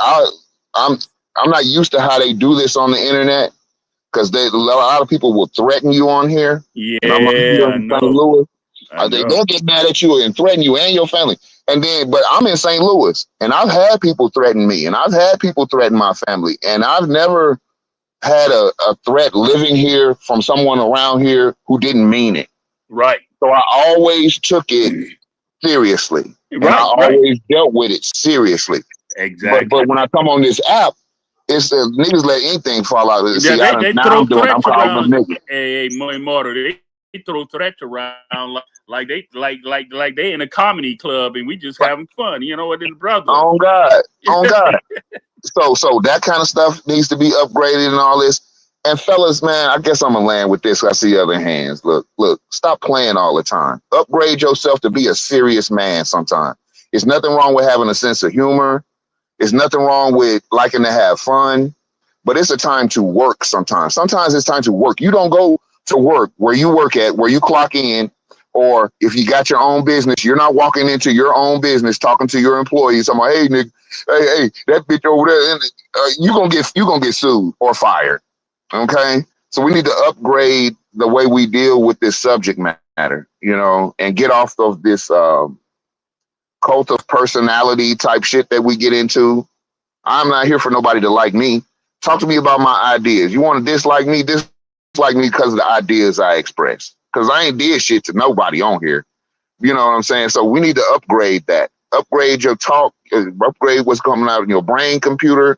I'm I'm not used to how they do this on the internet, because a lot of people will threaten you on here, and I'm here Yeah, I in St. know. Louis. I know. They'll get mad at you and threaten you and your family. And then, but I'm in St. Louis, and I've had people threaten me, and I've had people threaten my family, and I've never had a threat living here from someone around here who didn't mean it. Right. So I always took it seriously, and I Right. Right. always dealt with it seriously. But Exactly. when I come on this app, it's niggas let anything fall out. Yeah, See, they now throw I'm doing. I'm threats calling them around. niggas. Immortal. They throw threats around like they in a comedy club and we just But having fun. You know what, in brother. on God, on God. So that kind of stuff needs to be upgraded and all this. And fellas, man, I guess I'm gonna land with this. I see other hands. Look, stop playing all the time. Upgrade yourself to be a serious man sometime. There's nothing wrong with having a sense of humor. There's nothing wrong with liking to have fun, but it's a time to work sometimes. Sometimes it's time to work. You don't go to work where you work at, where you clock in, or if you got your own business, you're not walking into your own business talking to your employees. I'm like, hey, nigga, hey, that bitch over there, you gonna get sued or fired. Okay, so we need to upgrade the way we deal with this subject matter, and get off of this cult of personality type shit that we get into. I'm not here for nobody to like me. Talk to me about my ideas. You want to dislike me because of the ideas I express. Because I ain't did shit to nobody on here. You know what I'm saying? So we need to upgrade that. Upgrade your talk. Upgrade what's coming out in your brain computer.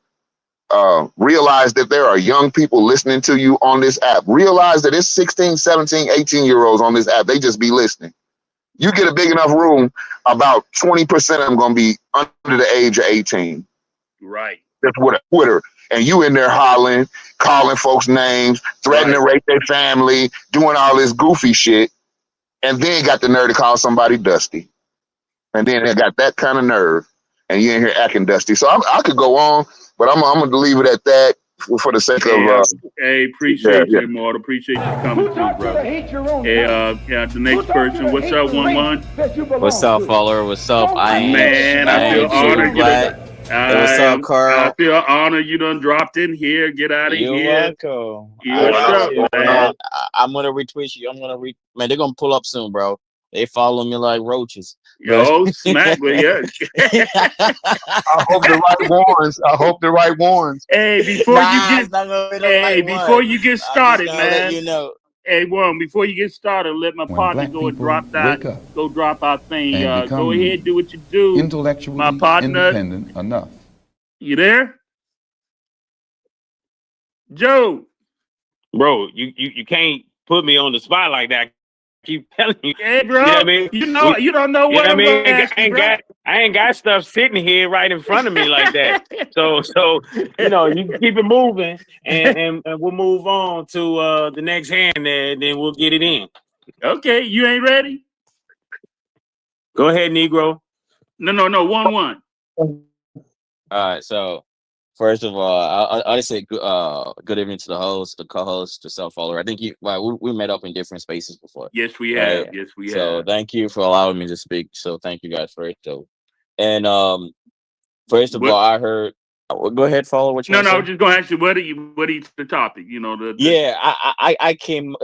Realize that there are young people listening to you on this app. Realize that it's 16, 17, 18-year-olds on this app. They just be listening. You get a big enough room, about 20% of them going to be under the age of 18. Right. That's with a Twitter. And you in there hollering, calling folks names, threatening to Right. rape their family, doing all this goofy shit, and then got the nerve to call somebody dusty. And then they got that kind of nerve, and you in here acting dusty. So I could go on, but I'm going to leave it at that. for the sake of Hey, yeah, appreciate yeah. you, Immortal. Appreciate you coming through, brother. Hey, yeah, the next person. What's up, 1-1? What's up, follower? What's up? Man, I I feel am True honored. You done, Black. Hey, what's up, I Carl? feel honored. You done dropped in here. Get out of You're here. welcome. You I Going what's got on, up, you, going man? on. man. I'm gonna retweet you. Man. They're gonna pull up soon, bro. They follow me like roaches, but Yo, smack, but yeah. I hope the right ones. I hope the right ones. Hey, before you nah, get, it's not gonna be the hey, right before one. you get I'm just started, gonna let man. you know. Hey, one, before you get started, let my When partner black go and people drop that. wake up Go drop our thing. and Go ahead, do become what you do, my intellectually partner. independent enough. You there, Joe? Bro, you can't put me on the spot like that. I keep telling you. Hey, You know what bro. I mean? You don't know You know what what I I'm mean? gonna ask you, bro. I ain't got stuff sitting here right in front of me like that. So you can keep it moving, and we'll move on to the next hand there, and then we'll get it in. Okay, you ain't ready? Go ahead, Negro. No, 1-1. All right, so first of all, I say good evening to the host, the co-host, the self-follower. I think we met up in different spaces before, Yes, we right? have. Yes, we So have. thank you for allowing me to speak. So thank you guys for it. So, and first of all, What? I heard. Go ahead, follow what you No, want to no. I was say. just gonna ask you what is the topic? You know the. Yeah, I came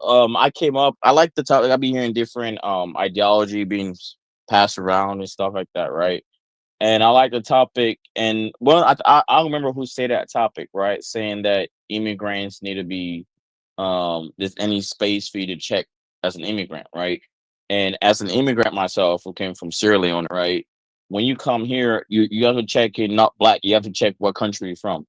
I came up. I like the topic. I be hearing different ideology being passed around and stuff like that, right? And I like the topic. And well, I don't remember who said that topic, right? Saying that immigrants need to be there's any space for you to check as an immigrant, right? And as an immigrant myself, who came from Sierra Leone, right? When you come here, you have to check you're not black. You have to check what country you're from.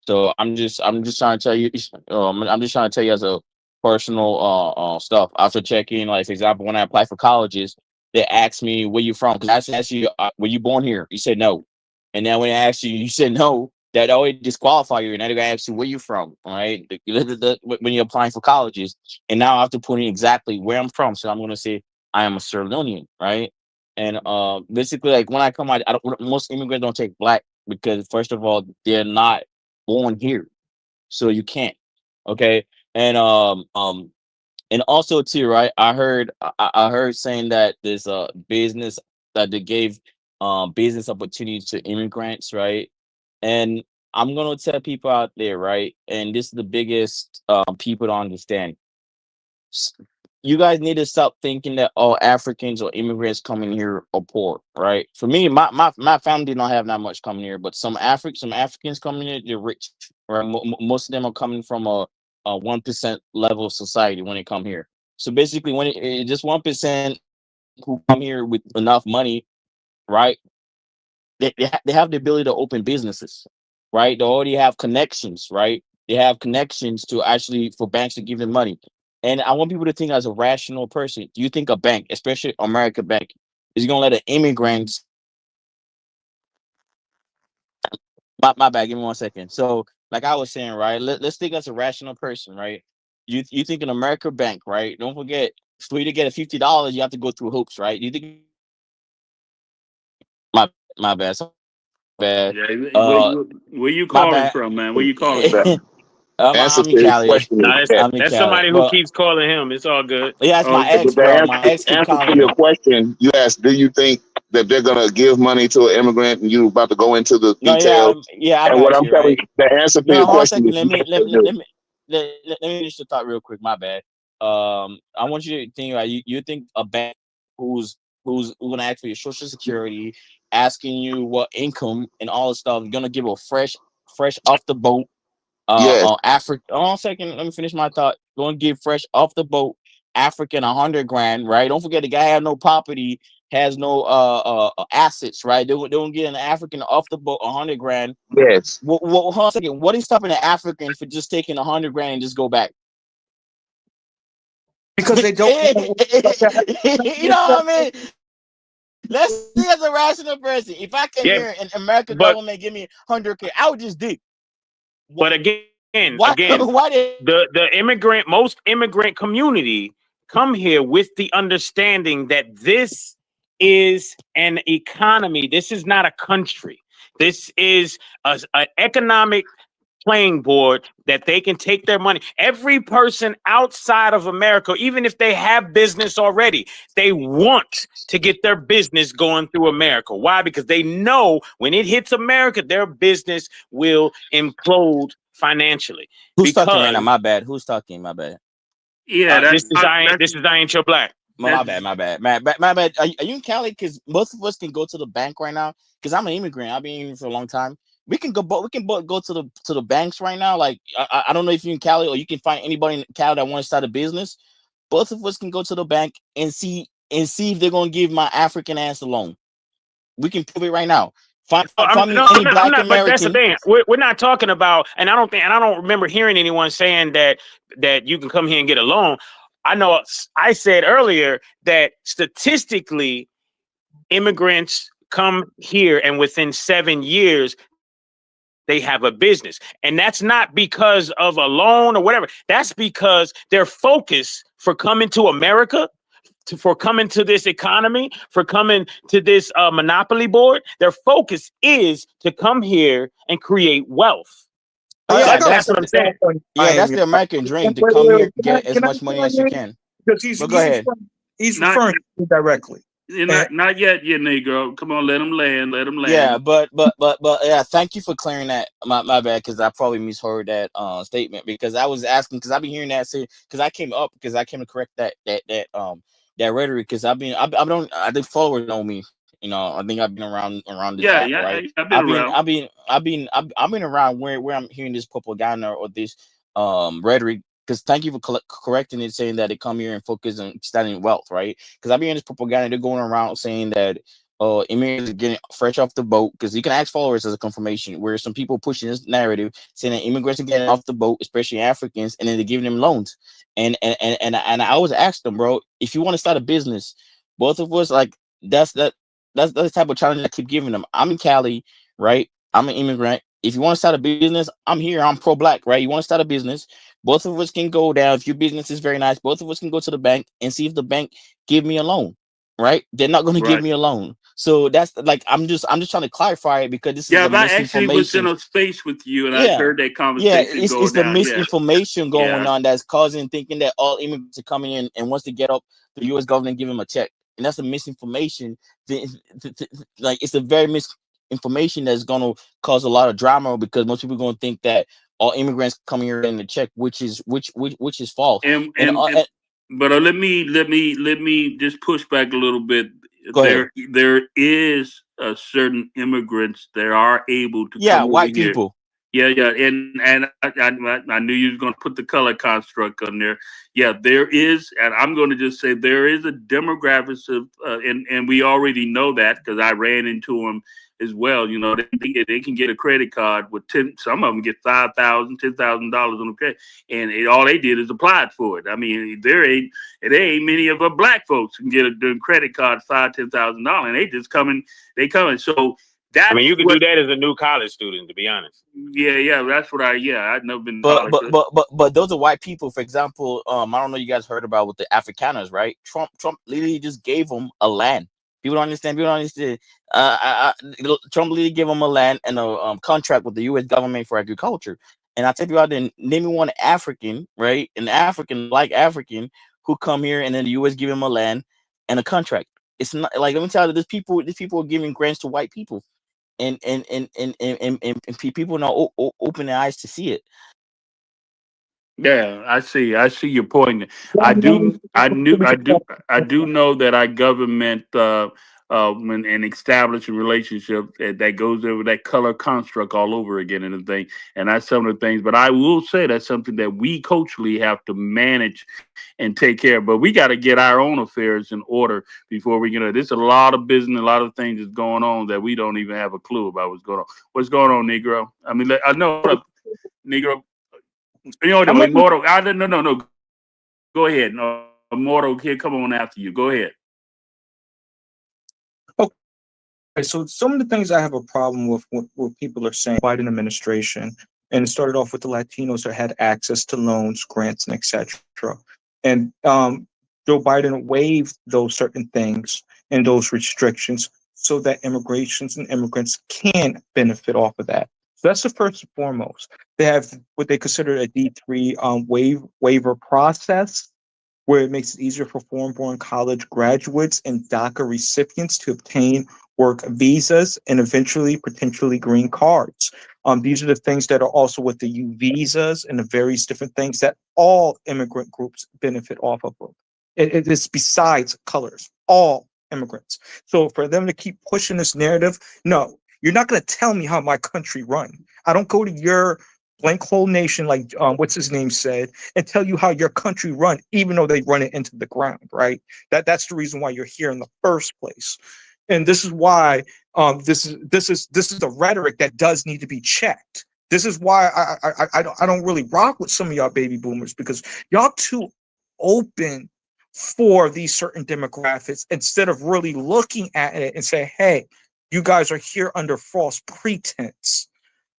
So I'm just trying to tell you, I'm just trying to tell you as a personal stuff. After checking, like for example, when I apply for colleges, they ask me where you from. Because I asked you, were you born here? You said no, and then when I asked you, you said no. That always disqualify you. And then they ask you where you from, all right? When you're applying for colleges, and now I have to put in exactly where I'm from. So I'm going to say I am a Sierra Leonean, right? And basically, like when I come out, I don't, most immigrants don't take black because first of all, they're not born here, so you can't. Okay, and and also too, right? I heard saying that there's a business that they gave business opportunities to immigrants, right? And I'm gonna tell people out there, right? And this is the biggest people don't understand. s- you guys need to stop thinking that all Africans or immigrants coming here are poor, right? For me, my family don't have that much coming here, but some Africans coming here, they're rich, right? Most of them are coming from a 1% level of society when they come here. So basically, just 1% who come here with enough money, right? They have the ability to open businesses, right? They already have connections, right? They have connections to actually for banks to give them money. And I want people to think as a rational person. Do you think a bank, especially American bank, is going to let an immigrant? My bad. Give me 1 second. So, like I was saying, right? Let's think as a rational person, right? You think an American bank, right? Don't forget, for you to get a $50, you have to go through hoops, right? You think my bad, so bad. Yeah, Uh, where you my calling bad. from, man? Where you calling from? The answer I'm in to his Cali. question is Now yes. I'm in that's Cali. somebody who But keeps calling him. It's all good. yeah, it's Oh, my ex, But the bro. My ex keep answer to calling your me. question, you asked, do you think that they're gonna give money to an immigrant, and you about to go into the No, details? yeah, I And what got I'm you, telling right? you, the answer to No, your hold on a question second. is yes, they do. Let me finish the thought real quick. My bad. I want you to think about you think a bank who's who's gonna ask for your social security, asking you what income and all this stuff, gonna give a fresh off the boat Yes, Africa. Hold on a second. Let me finish my thought. Going to give fresh off the boat African 100 grand, right? Don't forget the guy had no property, has no assets, right? They won't get an African off the boat 100 grand. yes. Hold on a second. What is stopping the African for just taking 100 grand and just go back? Because they don't know You know what I mean? Let's see as a rational person. If I came Yeah, here and American but government give me 100K, I would just dig. but again, Why? again, Why did? most immigrant community come here with the understanding that this is an economy. This is not a country. This is an economic playing board that they can take their money. Every person outside of America, even if they have business already, they want to get their business going through America. Why? Because they know when it hits America, their business will implode financially. Who's talking right now? Because My bad. Who's talking? My bad. Yeah, this is I ain't your black. My that's bad. My bad. My bad. Are you in Cali? Because most of us can go to the bank right now. Because I'm an immigrant. I've been here for a long time. We can go. We can both go to the banks right now. Like I don't know if you're in Cali or you can find anybody in Cali that wants to start a business. Both of us can go to the bank and see if they're gonna give my African ass a loan. We can prove it right now. Find me No, any I'm black not. But that's the American. thing. We're not talking about, and I don't remember hearing anyone saying that you can come here and get a loan. I know I said earlier that statistically, immigrants come here and within 7 years they have a business, and that's not because of a loan or whatever. That's because their focus for coming to America, for coming to this economy, for coming to this monopoly board, their focus is to come here and create wealth. Oh I yeah, got That's that's what I'm saying. that's the American dream to come here, get as much money as you can. because But go ahead. he's not referring to me directly. And not yet, you Negro. Come on, let him land. Let him Yeah, land. but yeah, thank you for clearing that. My bad, because I probably misheard that statement because I was asking because I've been hearing that say because I came up because I came to correct that rhetoric because I think followers know me. You know, I think I've been around this Yeah, app, yeah. right? I've been around. I've been around where I'm hearing this propaganda or this rhetoric. Because thank you for correcting it, saying that they come here and focus on studying wealth, right? Because I've been hearing this propaganda. They're going around saying that immigrants are getting fresh off the boat because you can ask followers as a confirmation where some people pushing this narrative saying that immigrants are getting off the boat, especially Africans, and then they're giving them loans. And I always ask them, bro, if you want to start a business, both of us like that's the type of challenge I keep giving them. I'm in Cali, right? I'm an immigrant. If you want to start a business, I'm here. I'm pro-black, right? You want to start a business, both of us can go down. If your business is very nice, both of us can go to the bank and see if the bank give me a loan, right? They're not going to give Right. me a loan. So that's like I'm just trying to clarify it because this is Yeah, a I actually was in misinformation. a space with you, and I Yeah. heard that Yeah, conversation go it's the down. Yeah, misinformation going yeah. on that's causing thinking that all immigrants are coming in and once they get up, the U.S. government give them a check, and that's a misinformation. Like it's a very misinformation that's going to cause a lot of drama because most people are going to think that all immigrants coming here in the check, which is false. And And but let me just push back a little bit. go ahead. There is a certain immigrants that are able to Yeah, come over white here. people. Yeah, yeah, and I knew you was going to put the color construct on there. Yeah, there is, and I'm going to just say there is a demographics of, and we already know that because I ran into them as well. You know, they can get a credit card with 10. Some of them get $5,000, $10,000 on the credit, and all they did is applied for it. I mean, there ain't many of our black folks can get a credit card $5,000, $10,000, and they coming. So I mean, that's you could what. do that as a new college student, to be honest. Yeah, that's what I've never been to But college. but but but but those are white people. For example, I don't know you guys heard about with the Afrikaners, right? Trump literally just gave them a land. People don't understand. People don't understand. Trump literally gave them a land and a contract with the U.S. government for agriculture. And I tell you out there, name me one African, right? An African like African who come here and then the U.S. give him a land and a contract. It's not like let me tell you, these people are giving grants to white people, and people not open their eyes to see it. Yeah, I see. I see your point. I do know that our government and establishing relationships that goes over that color construct all over again and the thing, and that's some of the things. But I will say that's something that we culturally have to manage and take care of. But we got to get our own affairs in order before we get it. There's a lot of business, a lot of things that's going on that we don't even have a clue about what's going on. What's going on, Negro? I mean, I know, Negro. No, I'm Immortal. No. Go ahead. No, Immortal here. Come on after you. Go ahead. Okay, so some of the things I have a problem with what people are saying, Biden administration, and it started off with the Latinos that had access to loans, grants, and etc. And Joe Biden waived those certain things and those restrictions so that immigrations and immigrants can benefit off of that. So that's the first and foremost. They have what they consider a D3 waiver process, where it makes it easier for foreign-born college graduates and DACA recipients to obtain work visas and eventually potentially green cards. These are the things that are also with the U visas and the various different things that all immigrant groups benefit off of. It is besides colors, all immigrants. So for them to keep pushing this narrative, no, you're not going to tell me how my country run. I don't go to your blank hole nation like what's his name said and tell you how your country run, even though they run it into the ground, right? That's the reason why you're here in the first place. And this is why this is the rhetoric that does need to be checked. This is why I don't really rock with some of y'all baby boomers, because y'all too open for these certain demographics instead of really looking at it and say, hey, you guys are here under false pretense.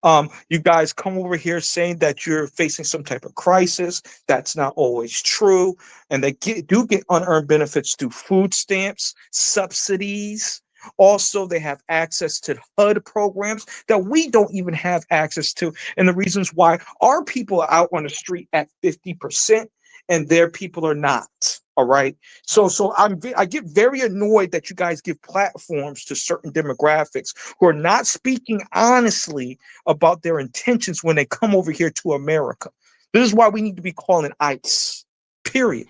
You guys come over here saying that you're facing some type of crisis. That's not always true. And they do get unearned benefits through food stamps, subsidies. Also, they have access to HUD programs that we don't even have access to. And the reasons why our people are out on the street at 50% and their people are not. All right. So I get very annoyed that you guys give platforms to certain demographics who are not speaking honestly about their intentions when they come over here to America. This is why we need to be calling ICE, period.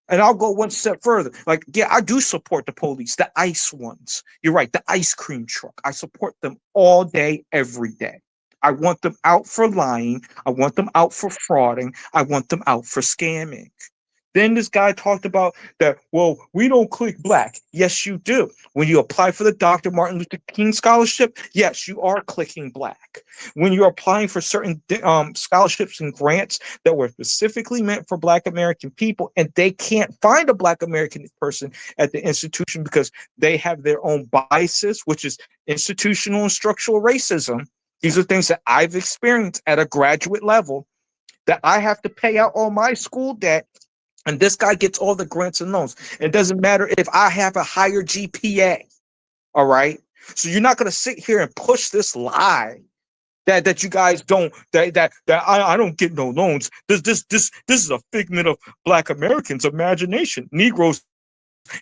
And I'll go one step further. Like, yeah, I do support the police, the ICE ones. You're right, the ice cream truck. I support them all day, every day. I want them out for lying. I want them out for frauding. I want them out for scamming. Then this guy talked about that, well, we don't click black. Yes, you do. When you apply for the Dr. Martin Luther King Scholarship, yes, you are clicking black. When you're applying for certain scholarships and grants that were specifically meant for Black American people, and they can't find a Black American person at the institution because they have their own biases, which is institutional and structural racism. These are things that I've experienced at a graduate level, that I have to pay out all my school debt, and this guy gets all the grants and loans. It doesn't matter if I have a higher GPA. All right. So you're not going to sit here and push this lie that you guys don't, that I don't get no loans. This is a figment of Black Americans' imagination. Negroes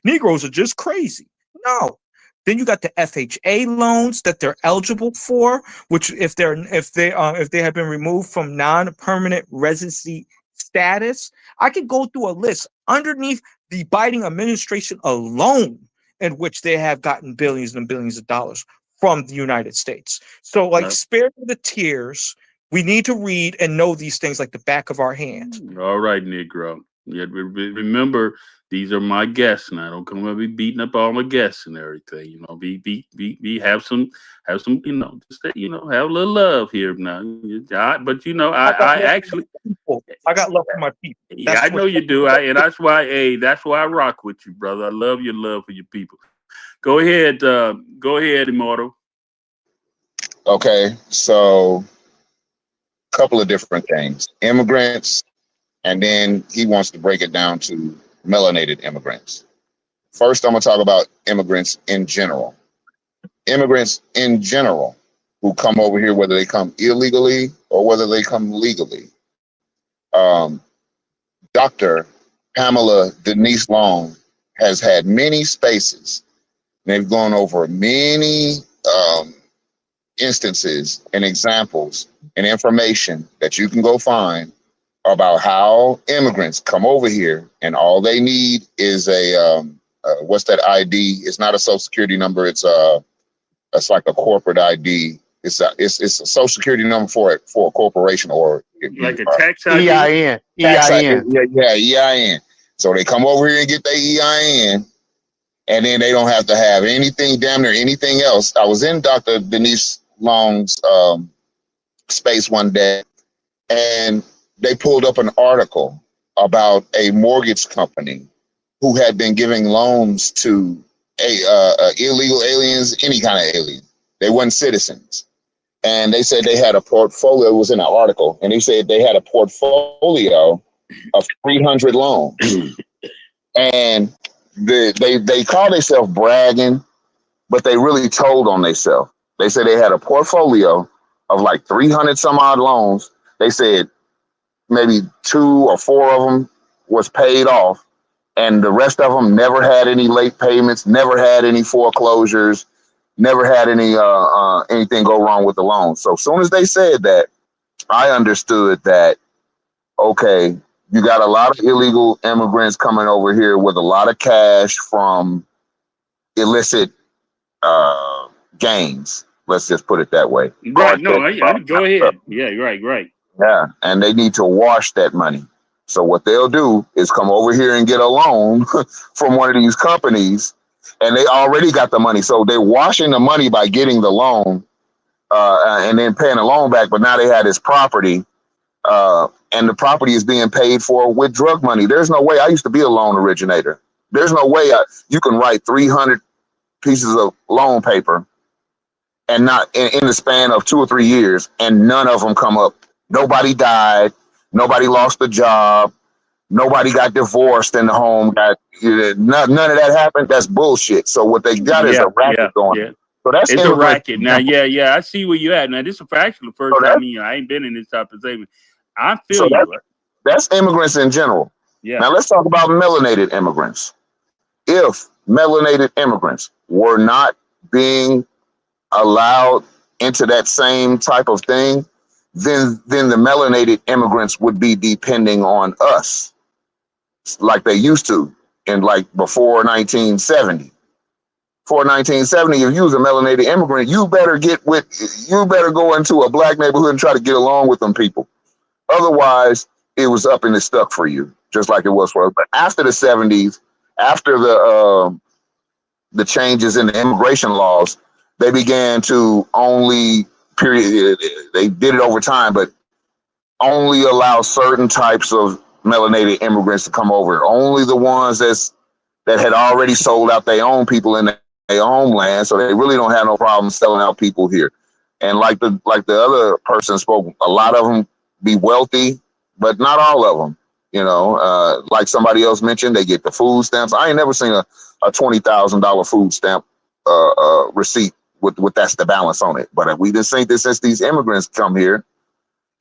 are just crazy. No. Then you got the FHA loans that they're eligible for, which if they have been removed from non-permanent residency status, I could go through a list underneath the Biden administration alone in which they have gotten billions and billions of dollars from the United States. So, like, spare the tears. We need to read and know these things like the back of our hand. All right, Negro. Yeah, remember, these are my guests now. Don't come and be beating up all my guests and everything. You know, have some, you know, just have a little love here now. But I actually, I got love for my people. yeah, I know you do. And that's why I rock with you, brother. I love your love for your people. Go ahead, Immortal. Okay, so a couple of different things. Immigrants, and then he wants to break it down to melanated immigrants. First, I'm going to talk about immigrants in general. Immigrants in general who come over here, whether they come illegally or whether they come legally. Dr. Pamela Denise Long has had many spaces. They've gone over many instances and examples and information that you can go find about how immigrants come over here and all they need is a what's that ID? It's not a social security number. It's like a corporate ID. It's a social security number for a corporation or like a tax ID. EIN. Tax ID. EIN. Yeah, EIN. So they come over here and get their EIN, and then they don't have to have anything, damn near anything else. I was in Dr. Denise Long's space one day, and they pulled up an article about a mortgage company who had been giving loans to illegal aliens, any kind of alien. They weren't citizens. And they said they had a portfolio. It was in an article, and they said they had a portfolio of 300 loans. And they call themselves bragging, but they really told on themselves. They said they had a portfolio of like 300 some odd loans. They said maybe 2 or 4 of them was paid off, and the rest of them never had any late payments, never had any foreclosures, never had anything go wrong with the loan. So as soon as they said that, I understood that, okay, you got a lot of illegal immigrants coming over here with a lot of cash from illicit uh, gains. Let's just put it that way. Right. No, I go ahead. Yeah, right. Yeah, and they need to wash that money. So what they'll do is come over here and get a loan from one of these companies, and they already got the money. So they're washing the money by getting the loan and then paying the loan back. But now they had this property, and the property is being paid for with drug money. There's no way. I used to be a loan originator. There's no way you can write 300 pieces of loan paper and not in the span of 2 or 3 years, and none of them come up. Nobody died. Nobody lost a job. Nobody got divorced in the home. None of that happened. That's bullshit. So what they got is a racket going. Yeah. So that's It's a immigrant. racket. Now, yeah, I see where you at. Now, this is actually the first So time I ain't been in this type of thing. I feel so you. that's immigrants in general. Yeah. Now let's talk about melanated immigrants. If melanated immigrants were not being allowed into that same type of thing, then the melanated immigrants would be depending on us like they used to in like before 1970. Before 1970, if you was a melanated immigrant, you better go into a black neighborhood and try to get along with them people. Otherwise, it was up and it stuck for you, just like it was for us. But after the 70s, after the changes in the immigration laws, they began to only they did it over time, but only allow certain types of melanated immigrants to come over. Only the ones that had already sold out their own people in their homeland, so they really don't have no problem selling out people here. And like the other person spoke, a lot of them be wealthy, but not all of them. Like somebody else mentioned, they get the food stamps. I ain't never seen a $20,000 food stamp receipt with that's the balance on it. But we been saying this since these immigrants come here.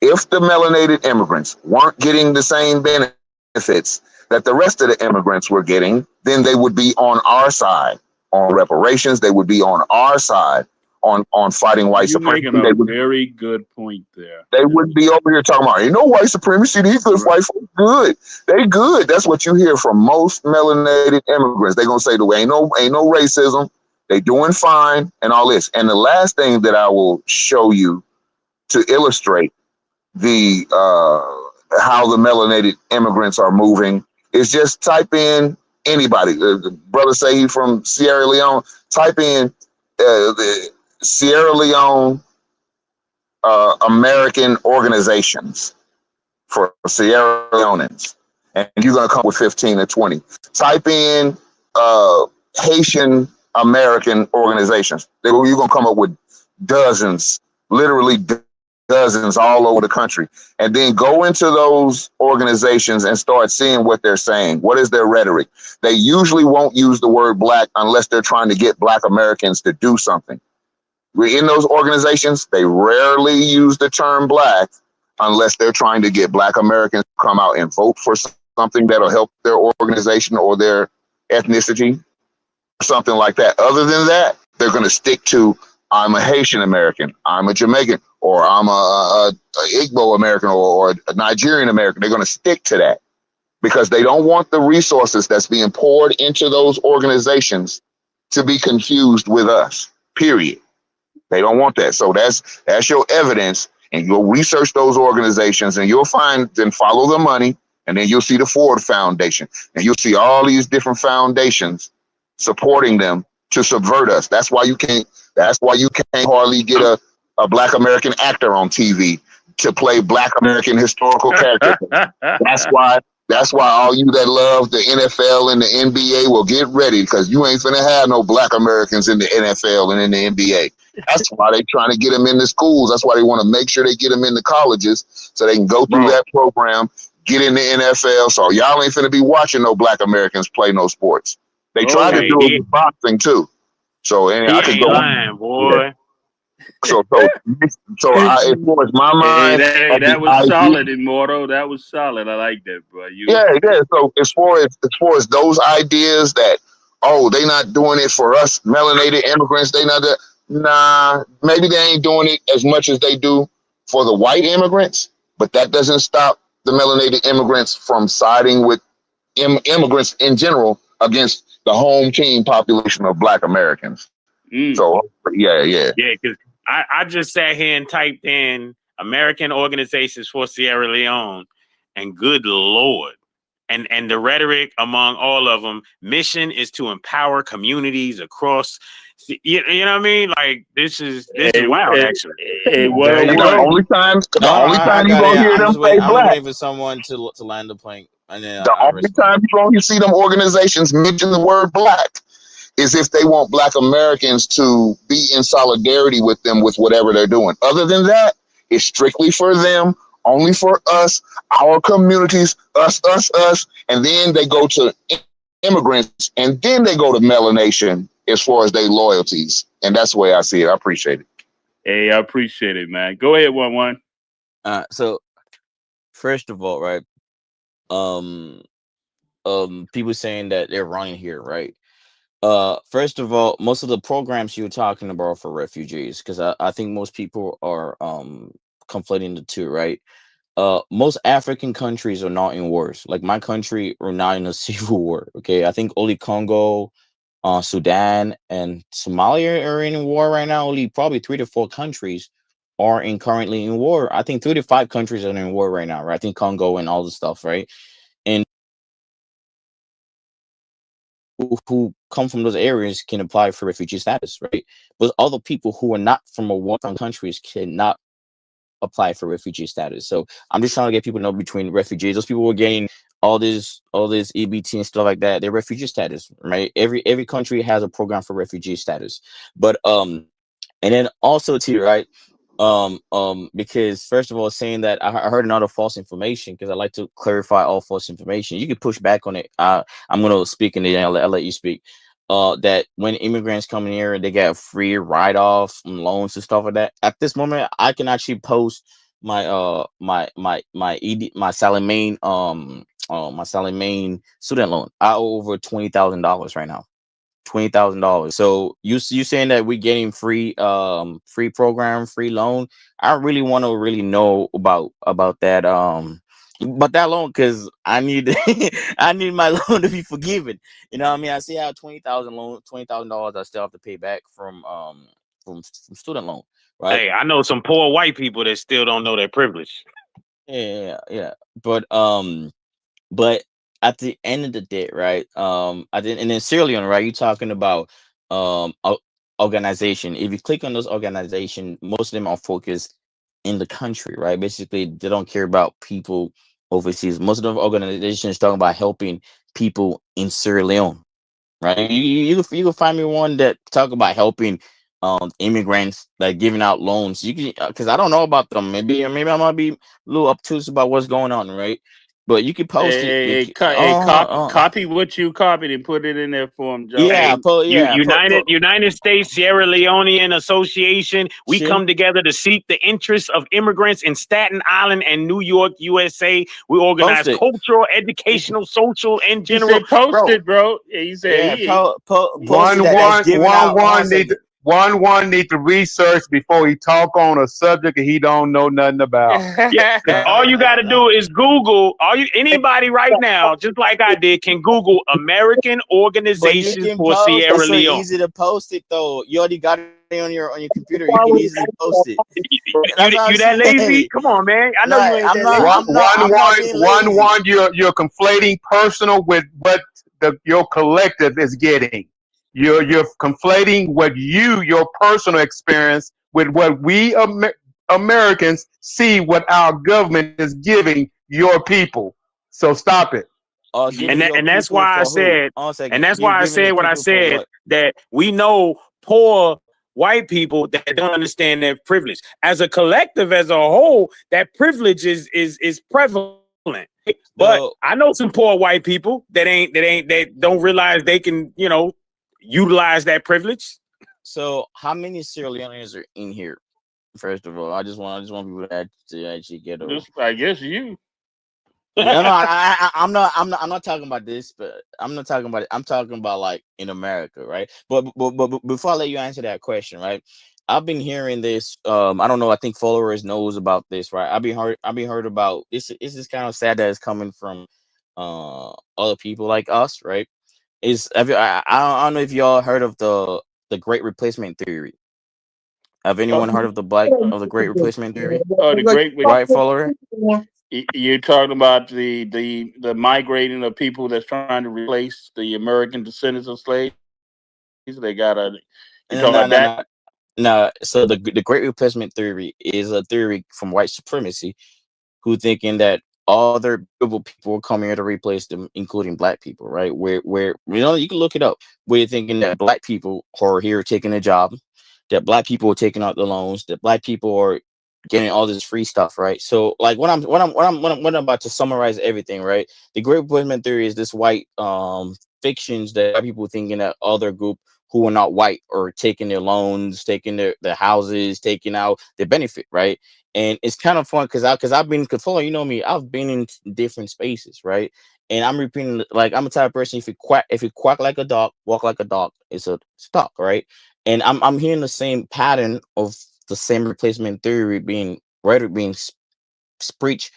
If the melanated immigrants weren't getting the same benefits that the rest of the immigrants were getting, then they would be on our side on reparations. They would be on our side on fighting white You're supremacy. making a very good point there. They wouldn't be over here talking about, ain't no white supremacy. These good white folks good. They good. That's what you hear from most melanated immigrants. They gonna say ain't no racism. They doing fine and all this. And the last thing that I will show you to illustrate the how the melanated immigrants are moving is just type in anybody. The brother say he from Sierra Leone. Type in the Sierra Leone American organizations for Sierra Leoneans, and you're gonna come with 15 or 20. Type in Haitian American organizations. You're gonna come up with dozens, literally dozens all over the country. And then go into those organizations and start seeing what they're saying. What is their rhetoric? They usually won't use the word black unless they're trying to get black Americans to do something. We're in those organizations, they rarely use the term black unless they're trying to get black Americans to come out and vote for something that'll help their organization or their ethnicity, something like that. Other than that, they're going to stick to, I'm a Haitian American, I'm a Jamaican, or I'm a Igbo American, or a Nigerian American. They're going to stick to that because they don't want the resources that's being poured into those organizations to be confused with us, period. They don't want that. So that's your evidence, and you'll research those organizations and you'll find and follow the money, and then you'll see the Ford Foundation, and you'll see all these different foundations supporting them to subvert us. That's why you can't hardly get a black American actor on TV to play black American historical characters. That's why all you that love the NFL and the NBA will get ready, because you ain't finna have no black Americans in the NFL and in the NBA. That's why they trying to get them in the schools. That's why they want to make sure they get them in the colleges so they can go through that program, get in the NFL. So y'all ain't finna be watching no black Americans play no sports. They tried to do it with boxing too. So he I could ain't go lying, boy. So as far as my mind of the That was idea, solid, Immortal. That was solid. I like that, bro. You yeah. So as far as those ideas that they not doing it for us melanated immigrants, they not that. Nah, maybe they ain't doing it as much as they do for the white immigrants, but that doesn't stop the melanated immigrants from siding with immigrants in general against the home team population of Black Americans. mm. So yeah. Yeah, because I just sat here and typed in American Organizations for Sierra Leone, and good Lord. And the rhetoric among all of them, mission is to empower communities across. You know what I mean? Like this is wild, actually. What There a you And go. word. No, the only I time you got it. gonna hear them say I'm just Black, waiting for someone to land the plane, and then the I only respond. time you gonna see them organizations mention the word Black is if they want Black Americans to be in solidarity with them with whatever they're doing. Other than that, it's strictly for them, only for us, our communities, us, and then they go to immigrants, and then they go to melanation as far as their loyalties. And that's the way I see it. I appreciate it. Hey, I appreciate it, man. Go ahead, 1-1. So first of all, right, um, people saying that they're running here, right? First of all, most of the programs you were talking about for refugees, because I think most people are conflating the two, right? Most African countries are not in wars. Like my country, we're not in a civil war. Okay, I think only Congo, Sudan, and Somalia are in war right now. Only probably 3 to 4 countries are currently in war. I think 3 to 5 countries are in war right now. Right? I think Congo and all the stuff, right? And who come from those areas can apply for refugee status, right? But other people who are not from a war from countries cannot apply for refugee status. So I'm just trying to get people to know between refugees. Those people who are getting all this EBT and stuff like that. They're refugee status, right? Every country has a program for refugee status. But and then also too, right? Because first of all, saying that I heard another false information, because I like to clarify all false information. You can push back on it. I'm gonna speak and then I'll let you speak. That when immigrants come in here, they get a free write off and loans and stuff like that. At this moment, I can actually post my Salamane my Salamane student loan. I owe over $20,000 right now. $20,000. So you saying that we're getting free program, free loan. I really want to really know about that loan, because I need I need my loan to be forgiven. You know what I mean? I see how $20,000 I still have to pay back from student loan, right? Hey, I know some poor white people that still don't know their privilege. Yeah. But at the end of the day, right? I didn't, and then Sierra Leone, right? You're talking about organization. If you click on those organization, most of them are focused in the country, right? Basically, they don't care about people overseas. Most of the organizations talking about helping people in Sierra Leone, right? You can find me one that talk about helping immigrants, like giving out loans. You can, because I don't know about them. Maybe I might be a little obtuse about what's going on, right? But you can post it. Copy what you copied and put it in there for him, Joe. Hey, Yeah, United States Sierra Leonean Association. We shit. come together to seek the interests of immigrants in Staten Island and New York, USA. We Post organize it. cultural, educational, social, and He general. said post Bro, it, bro. He said Yeah, he. post it One that's one giving one out. Hold on a one need to second. one need to research before he talk on a subject that he don't know nothing about. yeah. All you got to No. do is Google. Anybody right now, just like I did, can Google American But you Organizations can for post. Sierra It's so Leone. easy to post it though. You already got it on your computer. You can easily post it. You, That's what I'm you that lazy? saying. Come on, man. I know No, you ain't that lazy. I'm not being lazy. You're conflating personal with what your collective is getting. You're conflating what your personal experience with what we Americans see what our government is giving your people. So stop it. Giving your And that's people why I for who? said, Hold on a and second. that's You're why I giving the said what I people for said, what? that we know poor white people that don't understand their privilege. As a collective, as a whole, that privilege is prevalent. But So I know some poor white people that don't realize they can, utilize that privilege. So how many Sierra Leoneans are in here? First of all, I just want people to actually get a. Just, I guess you. No, I'm not talking about this, but I'm not talking about it. I'm talking about like in America, right? But before I let you answer that question, right? I've been hearing this. I don't know. I think followers knows about this, right? I've been heard about this. It's just kind of sad that it's coming from other people like us, right? I don't know if y'all heard of the Great Replacement theory. Have Oh, anyone heard of the Great Replacement theory? the great. Right, follower? You're talking about the migrating of people that's trying to replace the American descendants of slaves. They got a. You talking about No, that? no, no, no. No, so the Great Replacement theory is a theory from white supremacy who thinking that other beautiful people will come here to replace them, including black people, right? Where you can look it up. We're thinking that black people are here taking a job, that black people are taking out the loans, that black people are getting all this free stuff, right? So like what I'm about to summarize everything, right? The Great Replacement theory is this white fictions that white people thinking that other group who are not white or taking their loans, taking their houses, taking out their benefit, right? And it's kind of fun because I've been controlling. You know me, I've been in different spaces, right? And I'm repeating like I'm a type of person. If you quack like a dog, walk like a dog, it's a stock, right? And I'm hearing the same pattern of the same replacement theory being rhetoric being preached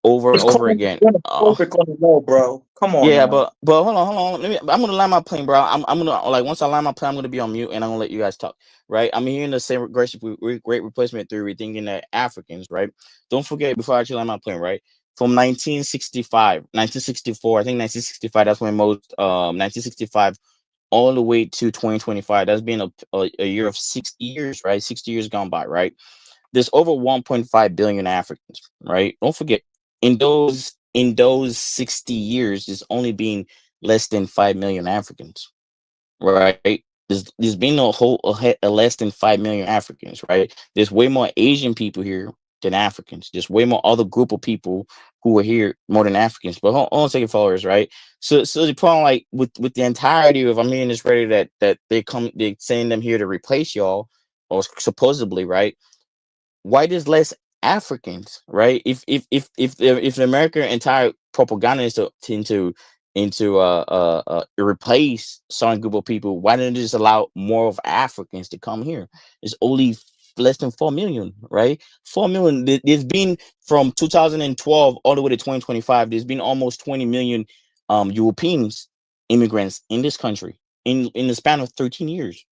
over and It's over called again. perfect on the low, bro. Come on Yeah, now. but hold on. I'm gonna land my plane, bro. I'm gonna like once I land my plane, I'm gonna be on mute and I'm gonna let you guys talk. Right? I'm hearing the same great replacement theory, thinking that Africans, right? Don't forget before I actually land my plane, right? From 1965, 1964, I think 1965. That's when most 1965 all the way to 2025. That's been a year of 60 years, right? 60 years gone by, right? There's over 1.5 billion Africans, right? Don't forget, in those 60 years, there's only been less than 5 million Africans, right? There's been a less than 5 million Africans, right? There's way more Asian people here than Africans. There's way more other group of people who are here more than Africans. But hold on a second, followers, right? So the problem, like with the entirety of I'm hearing this ready that they're saying them here to replace y'all, or supposedly, right? Why there's less Africans, right? If the American entire propaganda is to replace certain group of people, why didn't they just allow more of Africans to come here? It's only less than 4 million, right? 4 million. There's been from 2012 all the way to 2025. There's been almost 20 million Europeans immigrants in this country in the span of 13 years.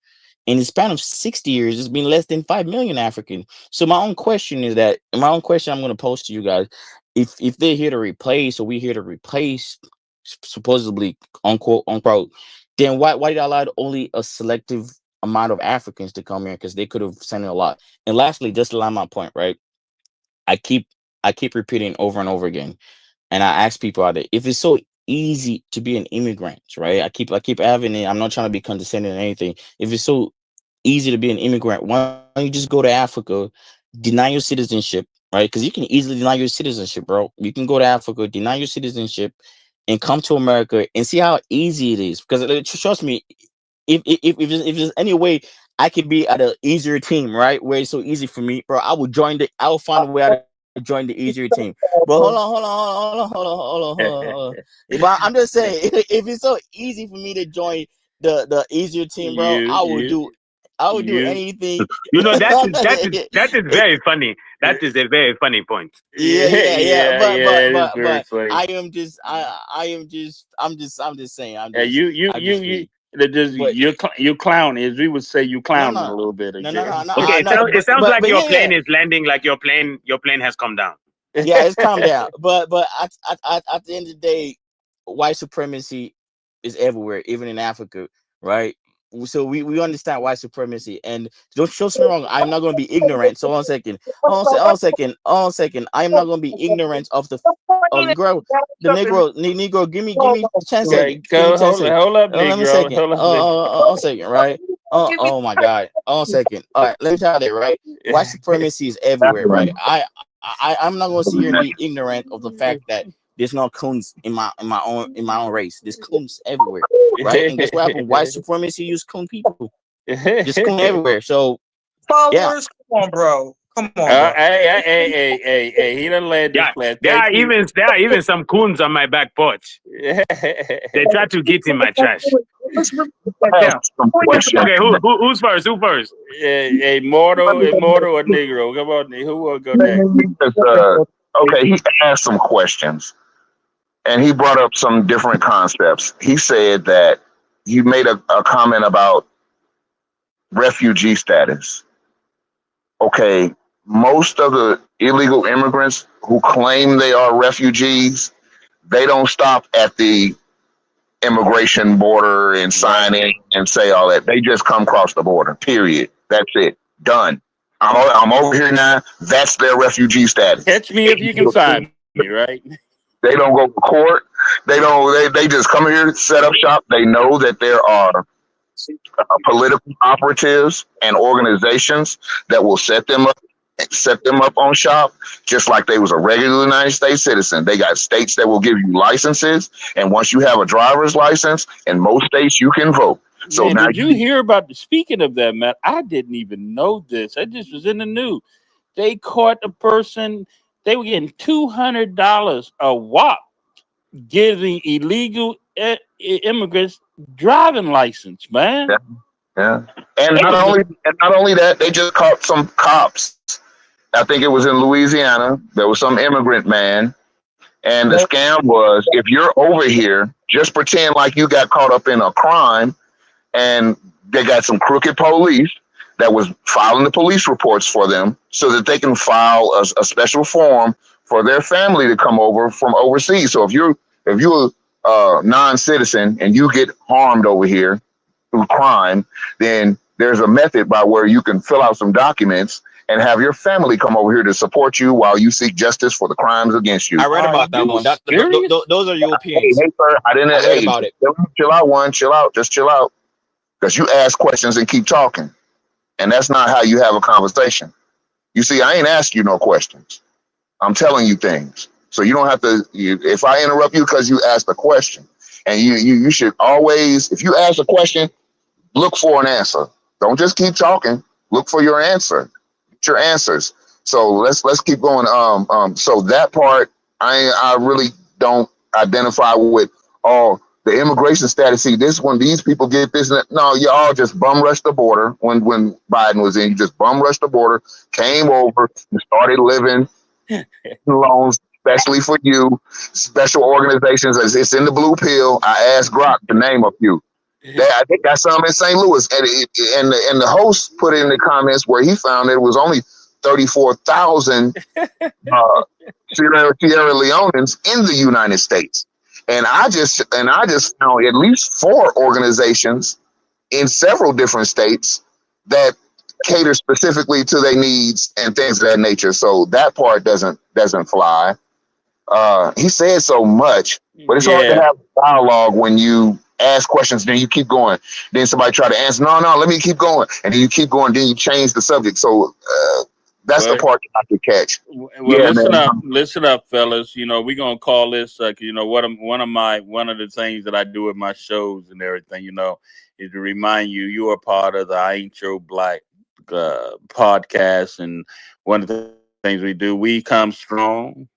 In the span of 60 years, it's been less than 5 million Africans. So my own question I'm going to pose to you guys, if they're here to replace, or we're here to replace, supposedly, unquote, then why did I allow only a selective amount of Africans to come here? Because they could have sent in a lot. And lastly, just to line my point, right? I keep I keep repeating over and over again, and I ask people out there, if it's so easy to be an immigrant, right? I keep having it. I'm not trying to be condescending or anything. If it's so easy to be an immigrant, why don't you just go to Africa, deny your citizenship, right? Because you can easily deny your citizenship, bro. You can go to Africa, deny your citizenship, and come to America and see how easy it is. Because trust me, if there's any way I could be at an easier team, right, where it's so easy for me, bro, I will find a way how to join the easier team. But hold on. But I'm just saying, if it's so easy for me to join the easier team, bro, you you I would do you. anything. You know that is very funny. That is a very funny point. Yeah, Yeah, yeah, yeah. yeah, But yeah. but It is but very but funny. I'm just saying. And I just you. be. But You clown, as we would say, you no, clowning a no, little bit no, no, no, again. no, Okay, no. it sounds like But your yeah, yeah. plane is landing, like your plane has come down. Yeah, it's calm down. But at the end of the day, white supremacy is everywhere, even in Africa, right? So we understand white supremacy, and don't trust me wrong. I'm not going to be ignorant. So one second, on second. I am not going to be ignorant of the girl, the Negro. Give me 10 seconds. Right, Give me go 10 seconds. hold up, Let me Negro. second. Hold up, Negro. On second, right? Oh my God. On second. All right, let me try that. Right, white supremacy is everywhere, right? I'm not gonna sit here and be ignorant of the fact that there's no coons in my own race. There's coons everywhere, right? And guess what happened? White supremacy use coon people. just clean everywhere. So yeah, Followers, come on, bro. Come on, bro. He done land this Yeah, plan. Thank you. there are even some coons on my back porch. They try to get in my trash. Let's break that I have down. some Point that questions. Okay, who's first? Who first? Immortal or Negro? Come on, who will go next? Because, okay, he asked some questions and he brought up some different concepts. He said that you made a comment about refugee status. Okay, most of the illegal immigrants who claim they are refugees, they don't stop at the immigration border and Right. sign in and say all that. They just come across the border. Period. That's it. Done. I'm over here now. That's their refugee status. Catch me if you can find me, right? They don't go to court. They don't. They just come here, set up shop. They know that there are political operatives and organizations that will set them up on shop, just like they was a regular United States citizen. They got states that will give you licenses, and once you have a driver's license, in most states you can vote. So Man, now did you hear about speaking of that, Matt? I didn't even know this. I just was in the news. They caught a person, they were getting $200 a wop giving illegal immigrants driving license, man. yeah, yeah. And That was not only that, they just caught some cops. I think it was in Louisiana. There was some immigrant man, and the scam was if you're over here, just pretend like you got caught up in a crime, and they got some crooked police that was filing the police reports for them so that they can file a special form for their family to come over from overseas. So if you're a non-citizen and you get harmed over here through crime, then there's a method by where you can fill out some documents and have your family come over here to support you while you seek justice for the crimes against you. I read Are about that you one. serious? Those are Hey, Europeans. sir, I didn't. I read Hey, about it. chill out, one. Chill out. Just chill out. Because you ask questions and keep talking, and that's not how you have a conversation. You see, I ain't ask you no questions. I'm telling you things, so you don't have to. If I interrupt you because you asked a question, and you should always, if you ask a question, look for an answer. Don't just keep talking. Look for your answer. Get your answers. So let's keep going. So that part, I really don't identify with all the immigration status. See, this when these people get this. No, you all just bum rush the border. When Biden was in, you just bum rush the border, came over, and started living loans, especially for you. Special organizations, it's in the blue pill. I asked Grok to name a few. I think got some in St. Louis, and the host put in the comments where he found it was only 34,000 Sierra Leoneans in the United States, and I just found at least 4 organizations in several different states that cater specifically to their needs and things of that nature. So that part doesn't fly. He said so much, but it's hard to Yeah. have dialogue when you ask questions, then you keep going. Then somebody try to answer, no, let me keep going. And then you keep going, then you change the subject. So that's the Well, part I could catch. well, Yeah, man. listen up, fellas. You know, we're gonna call this. One of the things that I do with my shows and everything. You know, is to remind you you are part of the I Ain't Your Black podcast, and one of the things we do, we come strong.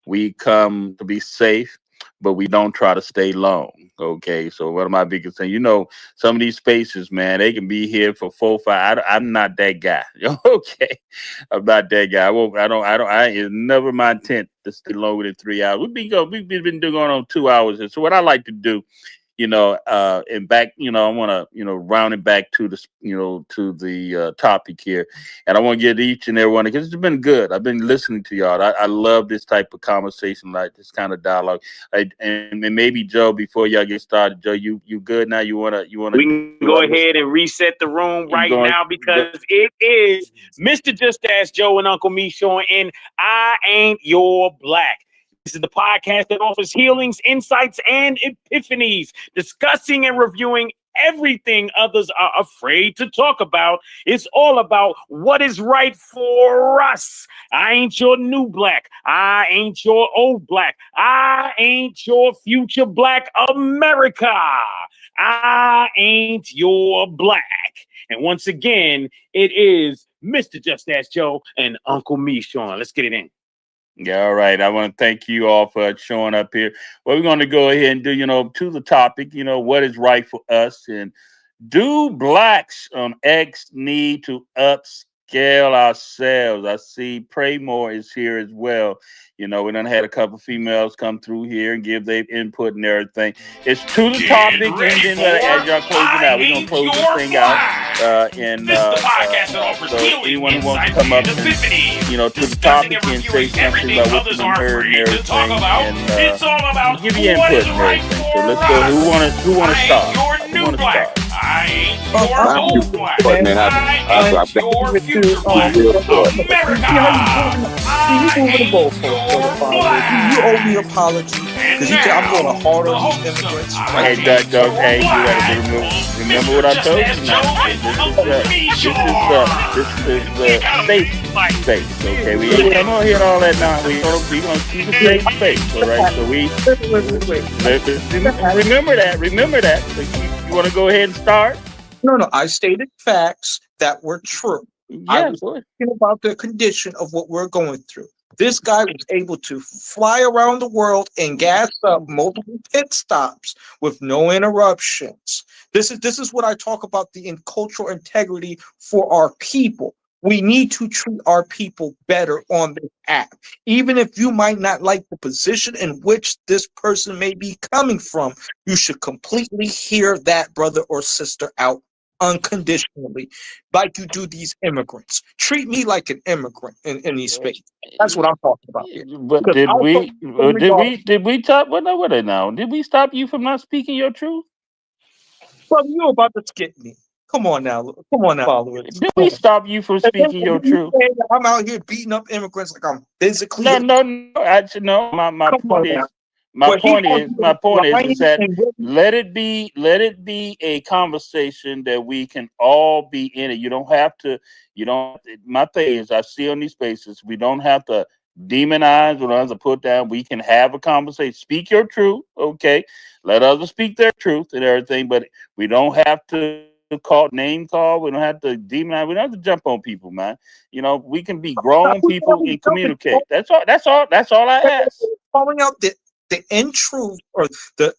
We come to be safe, but we don't try to stay long. Okay, so one of my biggest things, some of these spaces, man, they can be here for 4, 5. I'm not that guy. Okay, I'm not that guy. I won't. I don't. I don't. I. It's never my intent to stay longer than 3 hours. We've been doing on 2 hours, and so what I like to do, and back, I want to, round it back to the topic here, and I want to get each and every one because it's been good. I've been listening to y'all. I love this type of conversation, like this kind of dialogue. And maybe Joe, before y'all get started, Joe, you good now? You wanna We do can go ahead and reset the room right going now because it is Mr. Just Ask Joe and Uncle Me showing in I Ain't Your Black. This is the podcast that offers healings, insights, and epiphanies, discussing and reviewing everything others are afraid to talk about. It's all about what is right for us. I ain't your new black. I ain't your old black. I ain't your future black America. I ain't your black. And once again, it is Mr. Just Ask Joe and Uncle Me, Sean. Let's get it in. Yeah, all right. I want to thank you all for showing up here. Well, we're going to go ahead and do, to the topic, what is right for us. And do blacks on X need to upscale ourselves? I see Praymore is here as well. We done had a couple females come through here and give their input and everything. It's to the Get topic, and ready then for as y'all closing I out, we're gonna Ain't close this Your thing out. Black. And This is the podcast that offers so healing, anyone who wants to insights, come and up and epiphanies. to the Discussing topic and and say reviewing something everything about what you others done are heard and afraid to talk everything, about. and It's all about give your what input is and right everything. So for let's go. Who us. wanna who wanna I ain't start? your Who new wanna black. start? I ain't your I'll be old black. short, man. I I ain't think your future I'll be black. real short. America. See how you moving? See you I moving the ain't goalposts, brother. your Follow. You owe me an black. apology And because I'm now, going hard the on these host of immigrants I right Hey, now. Ain't Your hey, you got to Black, remember Mr. what I Just told Ask you now. Joe Hey, and Uncle Me this is We got him. safe space. Okay, we ain't come on here all that now. We gonna keep a safe space. All right, so Wait. remember that. Remember that. So you want to go ahead and start? No. I stated facts that were true. I Yeah, was boy. talking about the condition of what we're going through. This guy was able to fly around the world and gas up multiple pit stops with no interruptions. This is what I talk about the cultural integrity for our people. We need to treat our people better on this app. Even if you might not like the position in which this person may be coming from, you should completely hear that brother or sister out unconditionally, like you do these immigrants. Treat me like an immigrant in these spaces. That's what I'm talking about here. But Because did I told we? some of y'all, Did we talk? What? No, what? Now? Did we stop you from not speaking your truth? brother, you're about to skip me. Come on now, followers. Did Come we on. stop you from speaking And your then you truth? say that I'm out here beating up immigrants like I'm physically. No. No. My Come on point now. is, my But he point out is, here my point is lying that and really, let it be a conversation that we can all be in it. You don't have to. You don't. My thing is, I see on these spaces, we don't have to demonize. We don't have to put down. We can have a conversation. Speak your truth, okay? Let others speak their truth and everything, but we don't have to name call. We don't have to demonize. We don't have to jump on people, man. We can be grown who's people always and jumping, communicate. That's all. That's all I ask. calling out the untruth or the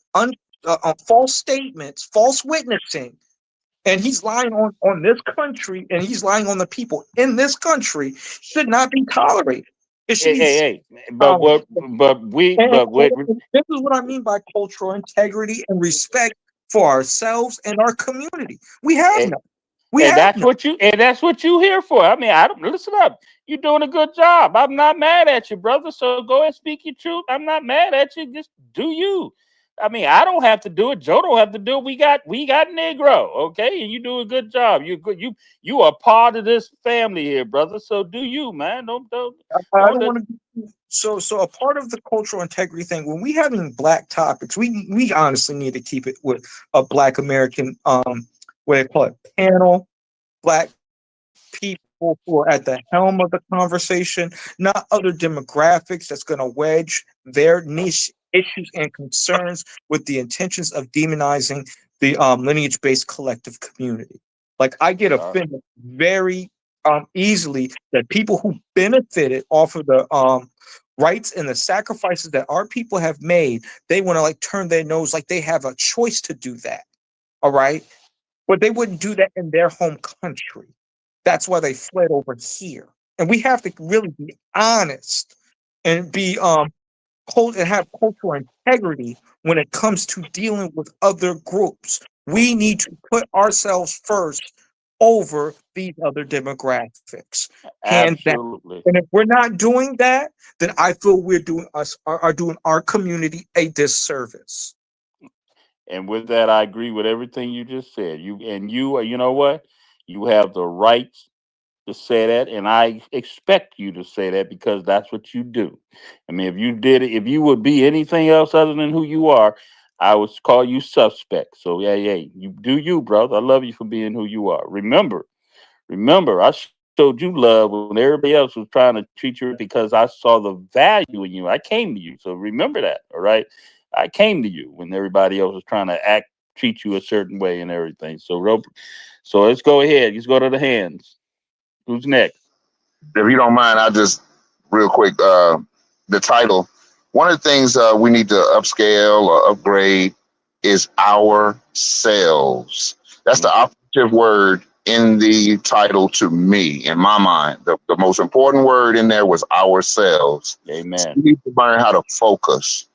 false statements, false witnessing, and he's lying on this country and he's lying on the people in this country should not be tolerated. It should Hey, be hey, hey. But um, what? But we. and, But what? and this is what I mean by cultural integrity and respect for ourselves and our community. We have eh, none. We And have that's none. what you. And that's what you here for. I mean, I don't listen up. You're doing a good job. I'm not mad at you, brother. So go ahead and speak your truth. I'm not mad at you. Just do you. I mean, I don't have to do it. Joe don't have to do it. We got Negro, okay, and you do a good job. You good. You are part of this family here, brother. So do you, man? I Don't. don't want to. So a part of the cultural integrity thing when we having black topics, we honestly need to keep it with a Black American what they call it panel, Black people who are at the helm of the conversation, not other demographics that's going to wedge their niche issues and concerns with the intentions of demonizing the lineage based collective community. Like, I get Uh, offended very easily that people who benefited off of the rights and the sacrifices that our people have made, they want to like turn their nose like they have a choice to do that. All right. But they wouldn't do that in their home country. That's why they fled over here. And we have to really be honest and be and have cultural integrity when it comes to dealing with other groups. We need to put ourselves first over these other demographics, hands down. Absolutely. And if we're not doing that, then I feel we're doing are doing our community a disservice. And with that, I agree with everything you just said. You know what? You have the right to say that, and I expect you to say that because that's what you do. I mean, if you did it, if you would be anything else other than who you are, I would call you suspect. So yeah, you do you, brother. I love you for being who you are. Remember, I showed you love when everybody else was trying to treat you because I saw the value in you. I came to you. So remember that, all right? I came to you when everybody else was trying to treat you a certain way and everything. So let's go ahead. Let's go to the hands. Who's next? If you don't mind, I'll just real quick. The title. One of the things we need to upscale or upgrade is ourselves. That's the operative word in the title to me, in my mind. The most important word in there was ourselves. So Amen. we need to learn how to focus.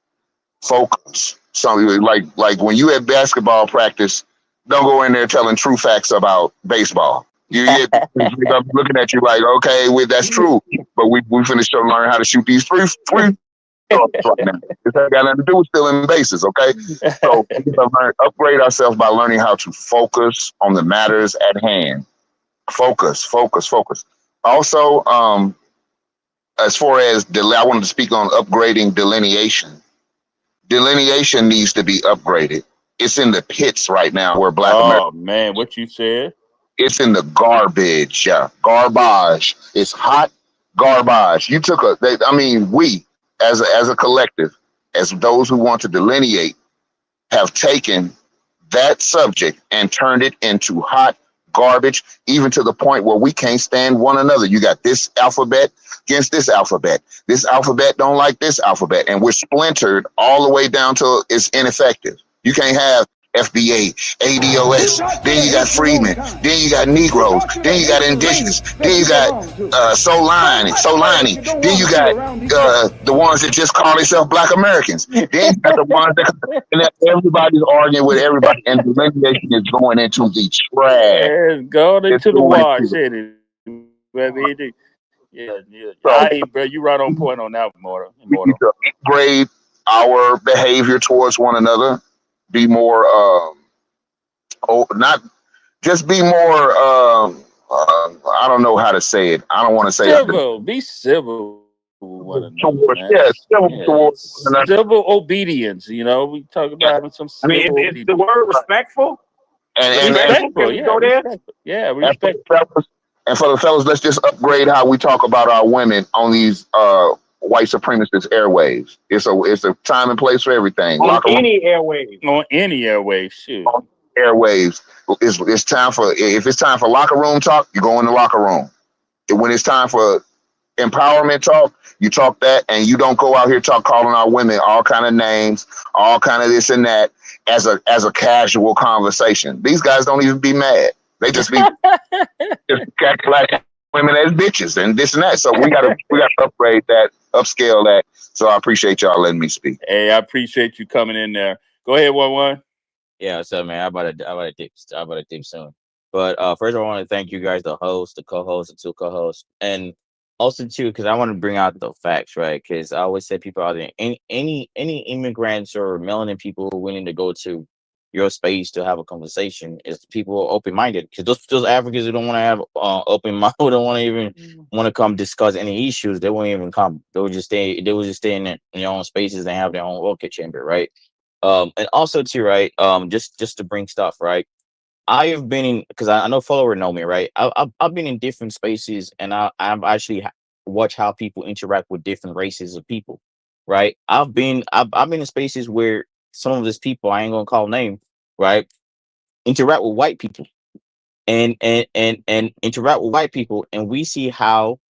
Focus. Something like when you at basketball practice, don't go in there telling true facts about baseball. You I'm looking at you like, okay, well, that's true, but we finished to learn how to shoot these free throws right now. This ain't got nothing to do with stealing bases, okay? So we gotta upgrade ourselves by learning how to focus on the matters at hand. Focus, focus, focus. Also, as far as I wanted to speak on upgrading delineation. Delineation needs to be upgraded. It's in the pits right now where Black America. Oh man, what you said? It's in the garbage. Yeah, garbage. It's hot garbage. You took we as a collective, as those who want to delineate, have taken that subject and turned it into hot garbage, even to the point where we can't stand one another. You got this alphabet against this alphabet. This alphabet don't like this alphabet, and we're splintered all the way down to it's ineffective. You can't have FBA, ADOS, then you got freedmen, then you got Negroes, then you got indigenous, then you got Solani, then you got the ones that just call themselves Black Americans, then you got the ones that and everybody's arguing with everybody, and delineation is going into the trash. It's going It's into the going wash, into ain't it? Yeah. so Bro, you right on point on that, we need Immortal. to upgrade our behavior towards one another, be more not just be more I don't know how to say it. I don't want to say Civil. Be civil with one another, towards man. civil Yeah, towards one another. civil obedience. We talk about some I mean, civil is the obedience. word respectful? And Respectful? Can Respectful, we yeah, go there? respectful. Yeah, And for respect. the fellas, let's just upgrade how we talk about our women on these white supremacist airwaves. It's a time and place for everything. On Locker room any airwaves. On any airwave, shoot. airwaves. It's time for if it's time for locker room talk, you go in the locker room. When it's time for empowerment talk, you talk that, and you don't go out here calling our women all kind of names, all kind of this and that as a casual conversation. These guys don't even be mad. They just be just like women as bitches and this and that. So we gotta upgrade that, upscale that. So I appreciate y'all letting me speak. Hey, I appreciate you coming in there. Go ahead, 1-1. Yeah, so man, I about to dip soon. But first, I want to thank you guys, the host, the co-host, the two co-hosts, and also too, because I want to bring out the facts, right? Because I always say people out there, any immigrants or melanin people willing to go to your space to have a conversation is people open minded. Because those Africans who don't want to have open mind, who don't want to even want to come discuss any issues, they won't even come. They will just stay. They will just stay in their own spaces and have their own rocket chamber, right? And also too, right? Just to bring stuff, right? I have been in because I know follower know me, right? I've been in different spaces, and I've actually watched how people interact with different races of people, right? I've been in spaces where some of these people, I ain't gonna call name, right, interact with white people, and interact with white people, and we see how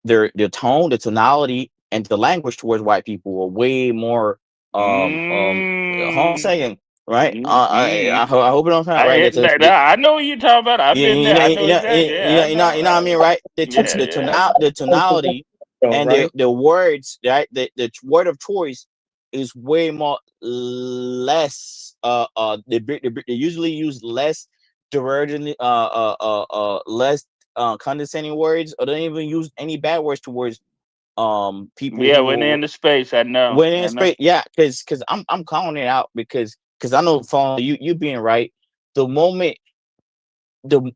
their tone, the tonality, and the language towards white people are way more how I'm Mm, saying, right? mm. I hope it don't sound right. I know what you're talking about. I've Yeah, been there. I know exactly. Yeah, I you know what I mean, right? yeah, yeah. The tonality and Right? the words, right? The word of choice is way more less. They usually use less derogatory, less condescending words, or they don't even use any bad words towards people Yeah, when they're who in the space, I know. when in I know. space. Yeah, because I'm calling it out because I know phone you being right. The moment the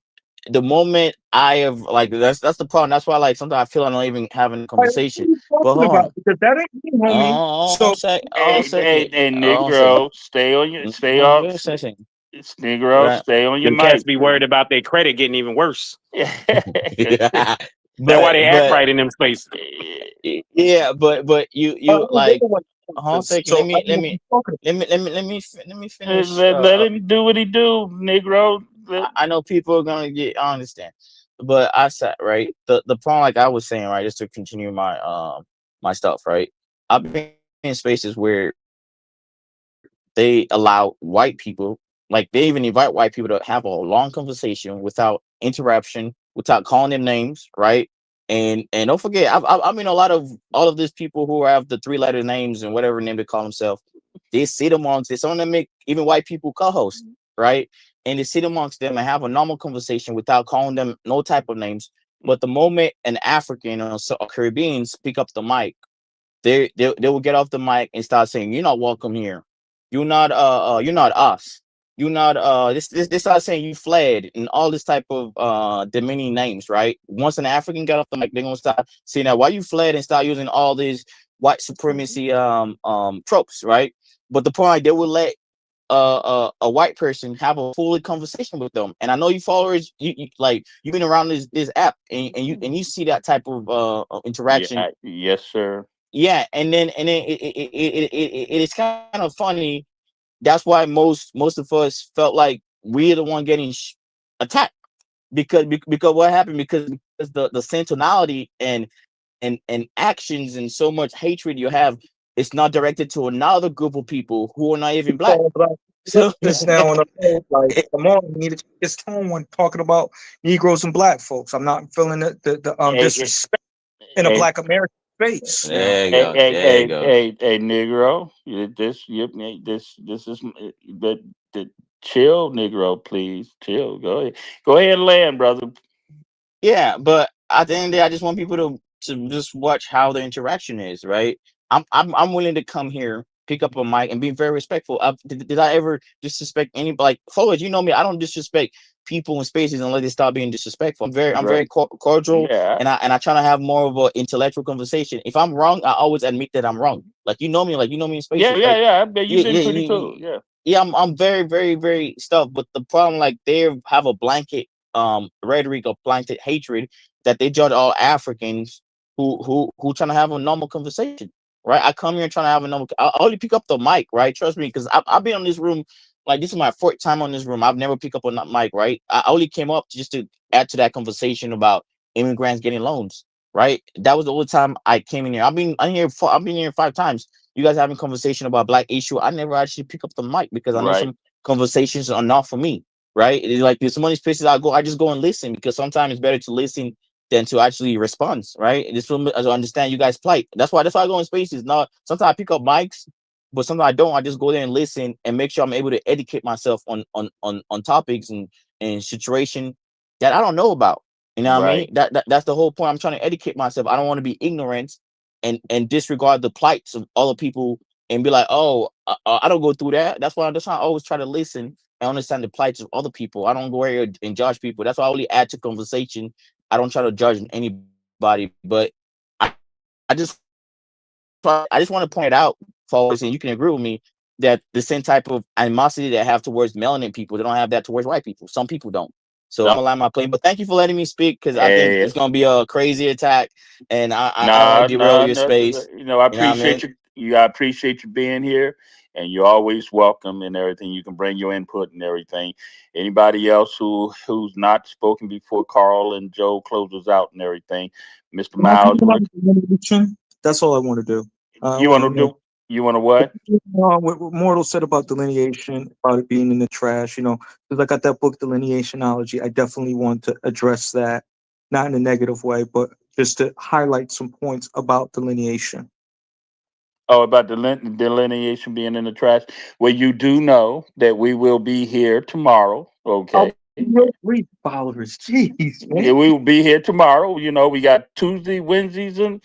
the moment I have like that's the problem. That's why like sometimes I feel I'm not even having a Like, what are conversation. you But talking hold about? on. Because that ain't me, homie. So On second. Hey, On second. Negro, stay No, off. wait a second. It's Negro, Right. stay on your Them cats mic. be worried about their credit getting even worse. That's why they act but right in them spaces. yeah, but you like hold on a second. So I don't know what you're talking Let me Let, finish. let him do what he do, Negro. I know people are gonna get. I understand, but I said right. The problem, like I was saying, right, just to continue my my stuff, right. I've been in spaces where they allow white people, like they even invite white people to have a long conversation without interruption, without calling them names, right? And don't forget, I mean a lot of all of these people who have the three-letter names and whatever name they call themselves, they sit amongst it. Some of them make even white people co-host, right? And they sit amongst them and have a normal conversation without calling them no type of names. But the moment an African or a Caribbean pick up the mic, they will get off the mic and start saying, "You're not welcome here. You're not us. You're not this start saying you fled and all this type of demeaning names, right? Once an African get off the mic, they're gonna start saying that why you fled and start using all these white supremacy tropes, right? But the point, they will let a white person have a fully conversation with them. And I know you followers, you like you've been around this app, and you see that type of interaction. Yeah, yes, sir. Yeah, and then it is kind of funny. That's why most of us felt like we're the one getting attacked, because what happened, because the sensationality and actions and so much hatred you have, it's not directed to another group of people who are not even black. about. So Just now on the phone, like, come on, we need to check his tone when talking about Negroes and Black folks. I'm not feeling the Hey, disrespect in a hey, Black American space now. there you hey, go, hey, there you hey, go. hey, hey, Negro. This is the chill, Negro. Please chill. Go ahead, and land, brother. Yeah, but at the end of the day, I just want people to just watch how the interaction is, right? I'm willing to come here, pick up a mic, and be very respectful. Did I ever disrespect any, like, followers? You know me, I don't disrespect people in spaces unless they start being disrespectful. I'm Right? very cordial, Yeah, and I try to have more of an intellectual conversation. If I'm wrong, I always admit that I'm wrong. Like you know me in yeah, spaces, yeah, right? yeah. I bet you've Yeah, been yeah, pretty cool. yeah, Yeah, yeah. I'm very, very, very stuff. But the problem, like, they have a blanket rhetoric of blanket hatred, that they judge all Africans who trying to have a normal conversation, right? I come here trying to have a normal. I only pick up the mic, right? Trust me, because I've been on this room. Like, this is my fourth time on this room. I've never picked up on that mic, right? I only came up just to add to that conversation about immigrants getting loans, right? That was the only time I came in here. I've been here 5 times. You guys having conversation about black issue. I never actually pick up the mic because I know right. some conversations are not for me, right? It's like there's so many places I just go and listen, because sometimes it's better to listen than to actually respond, right? And this will, as I understand you guys' plight. That's why I go in spaces. Not sometimes I pick up mics, but sometimes I don't. I just go there and listen and make sure I'm able to educate myself on topics and situation that I don't know about. You know what I mean? Right. That's the whole point. I'm trying to educate myself. I don't want to be ignorant and disregard the plights of other people and be like, oh, I don't go through that. That's why I always try to listen and understand the plights of other people. I don't go here and judge people. That's why I only add to conversation. I don't try to judge anybody, but I just want to point it out, folks, and you can agree with me that the same type of animosity they have towards melanin people, they don't have that towards white people. Some people don't. So I'm No, gonna land my plane. But thank you for letting me speak, because I think hey, it's gonna be a crazy attack, and I don't want to no, derail no, your no. space. I You know what I appreciate mean? you. I appreciate you being here, and you're always welcome and everything. You can bring your input and everything. Anybody else who's not spoken before Carl and Joe closes out and everything, Mr. Can I talk Miles, about delineation? That's all I want to do. I you want want to to make do? You want to what? what Mortal said about delineation, about it being in the trash. Because I got that book, Delineationology. I definitely want to address that, not in a negative way, but just to highlight some points about delineation. Oh, about the delineation being in the trash. Well, you do know that we will be here tomorrow. I'll Okay. be real brief, followers. Jeez, Yeah, man. we will be here tomorrow. We got Tuesday, Wednesdays, and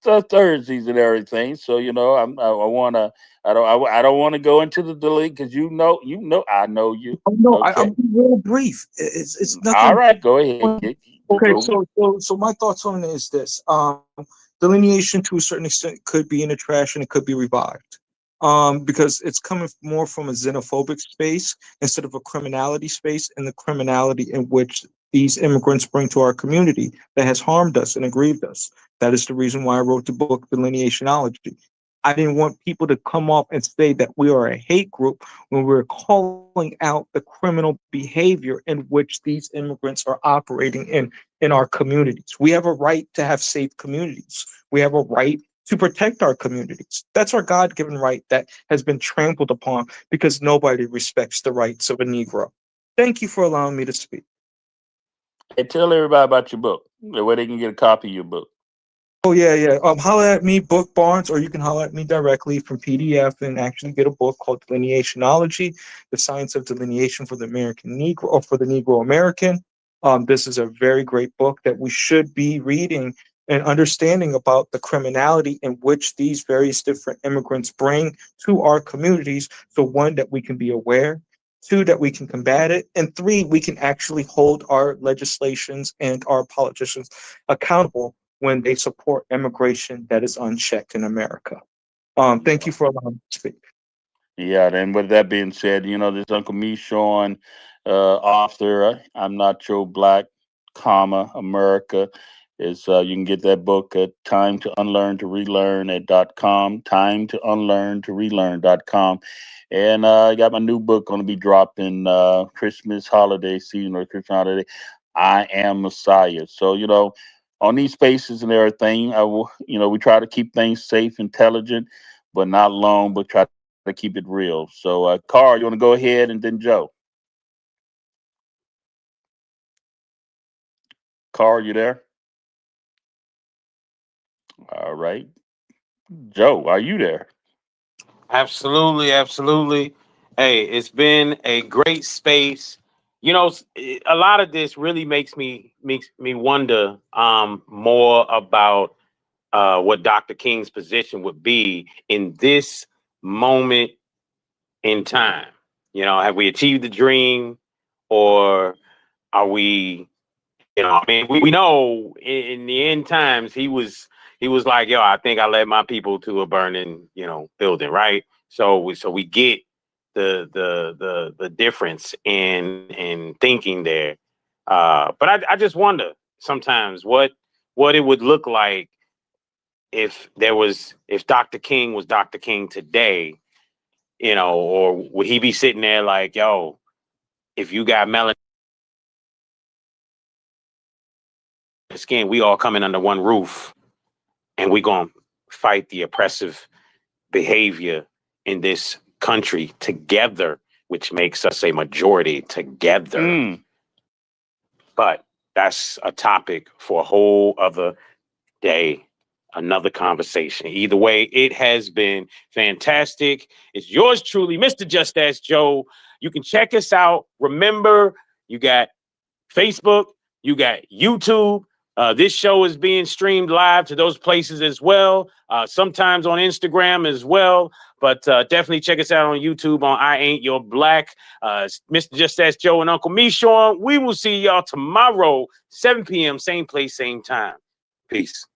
Thursdays and everything. So I wanna. I don't want to go into the delete because I know you. Oh, no, I'll Okay. be real brief. It's All nothing. right. Go ahead. Okay, Go. so my thoughts on it is this: delineation to a certain extent could be in the trash and it could be revived, because it's coming more from a xenophobic space instead of a criminality space, and the criminality in which these immigrants bring to our community that has harmed us and aggrieved us. That is the reason why I wrote the book Delineationology. I didn't want people to come off and say that we are a hate group when we're calling out the criminal behavior in which these immigrants are operating in our communities. We have a right to have safe communities. We have a right to protect our communities. That's our God given right that has been trampled upon because nobody respects the rights of a Negro. Thank you for allowing me to speak. Hey, tell everybody about your book, where they can get a copy of your book. Oh yeah, yeah. Holler at me, Book Barnes, or you can holler at me directly from PDF and actually get a book called Delineationology: The Science of Delineation for the American Negro or for the Negro American. This is a very great book that we should be reading and understanding about the criminality in which these various different immigrants bring to our communities. So one, that we can be aware. Two, that we can combat it. And three, we can actually hold our legislations and our politicians accountable when they support immigration that is unchecked in America. Thank you for allowing me to speak. Yeah, and with that being said, this Uncle Me Sean, author, I'm Not Your Black, America, is you can get that book at time to unlearn to relearn at .com, time to unlearn to relearn.com. And I got my new book going to be dropping Christmas holiday season or Christmas holiday. I am Messiah. So, on these spaces and everything, we try to keep things safe, intelligent, but not long, but try to keep it real. So, Carl, you want to go ahead and then Joe? Carl, you there? All right. Joe, are you there? Absolutely, absolutely. Hey, it's been a great space. You know, a lot of this really makes me wonder more about what Dr. King's position would be in this moment in time. Have we achieved the dream, or are we? I mean, we know in the end times he was like, yo, I think I led my people to a burning, building, right? So we get the difference in thinking there. But I just wonder sometimes what it would look like if Dr. King was Dr. King today, or would he be sitting there like, yo, if you got melanin skin, we all coming under one roof, and we gonna fight the oppressive behavior in this country together, which makes us a majority together. Mm. But that's a topic for a whole other day, another conversation. Either way, it has been fantastic. It's yours truly, Mr. Just Ask Joe. You can check us out. Remember, you got Facebook, you got YouTube. This show is being streamed live to those places as well. Sometimes on Instagram as well. But definitely check us out on YouTube on I Ain't Your Black. Mr. Just Ask Joe and Uncle Me Sean. We will see y'all tomorrow, 7 p.m., same place, same time. Peace.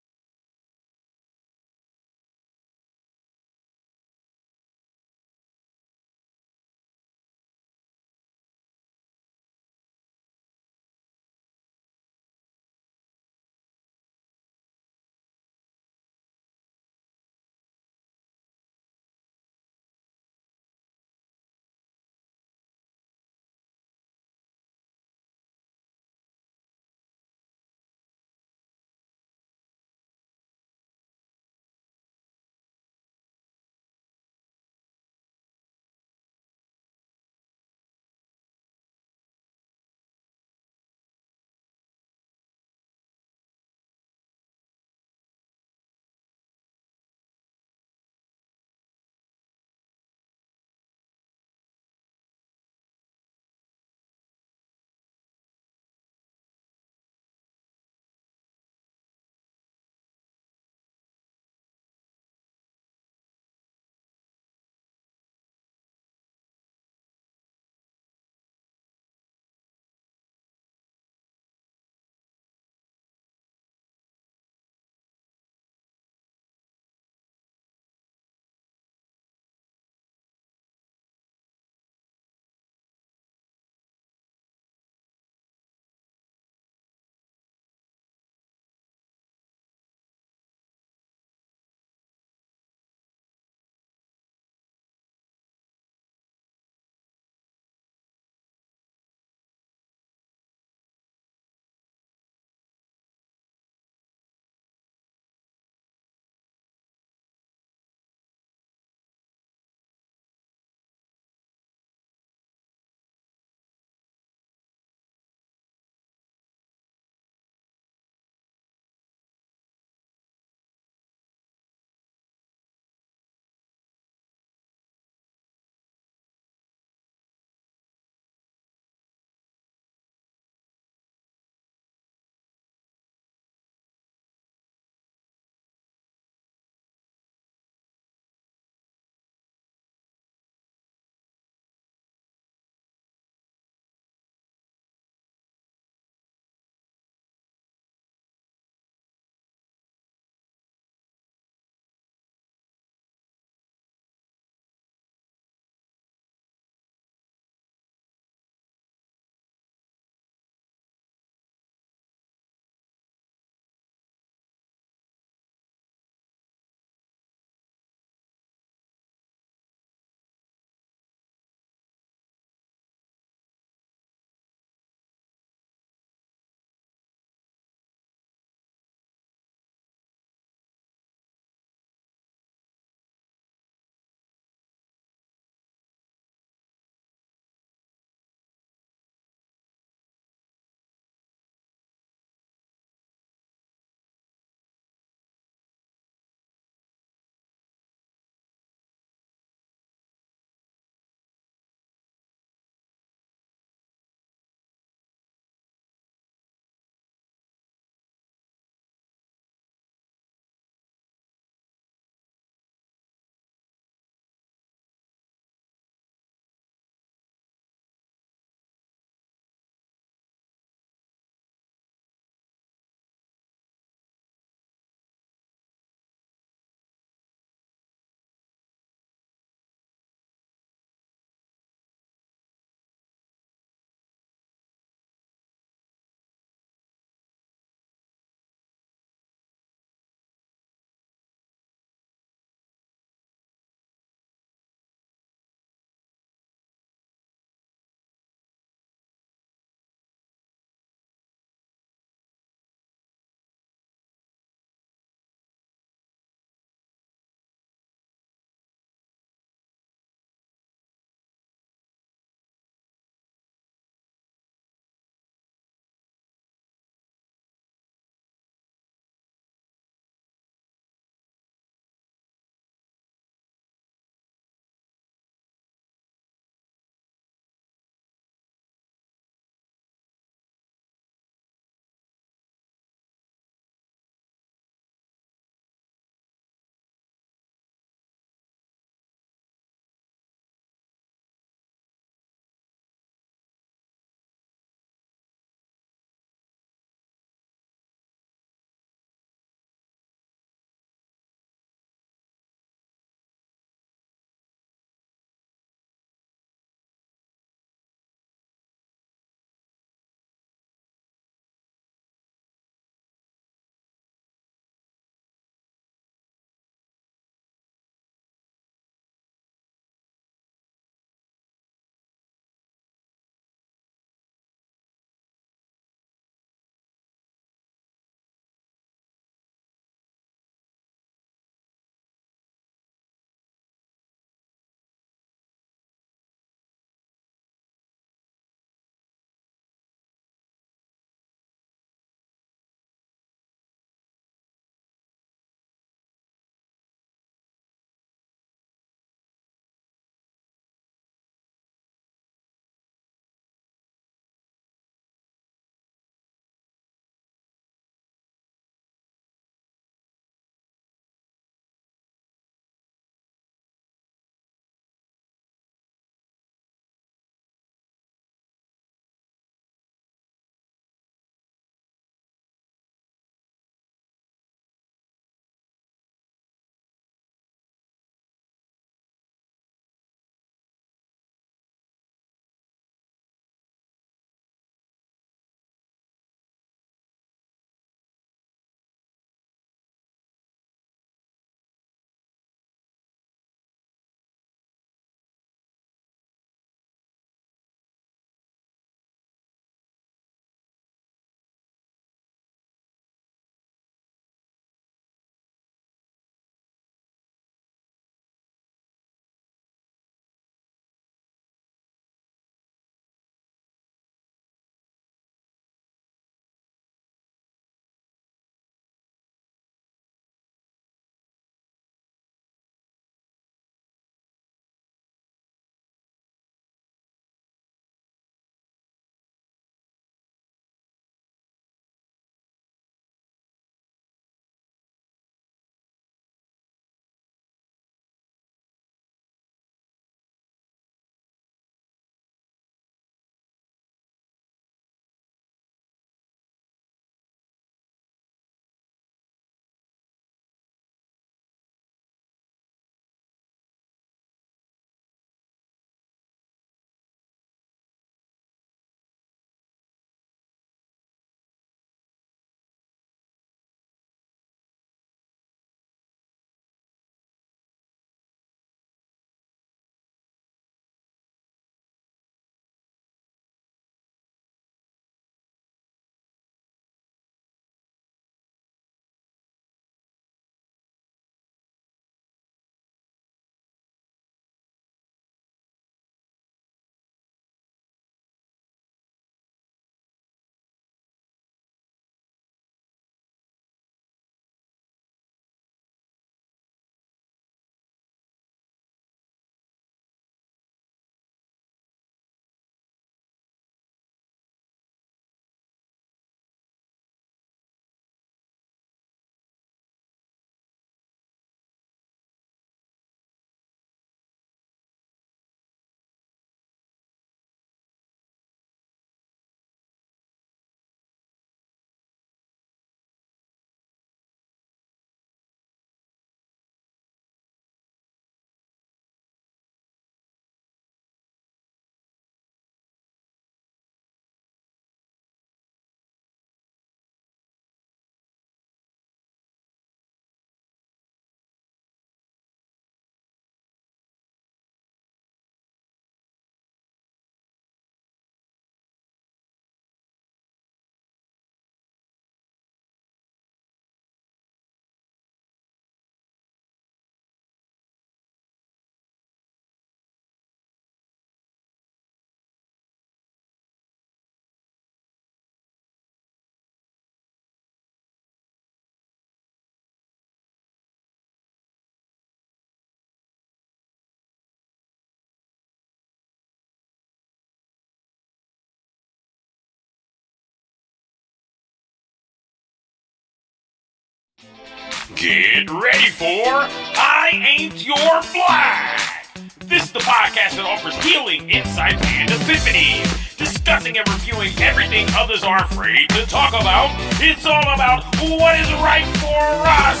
Get ready for I Ain't Your Black. This is the podcast that offers healing, insights, and epiphany. Discussing and reviewing everything others are afraid to talk about. It's all about what is right for us.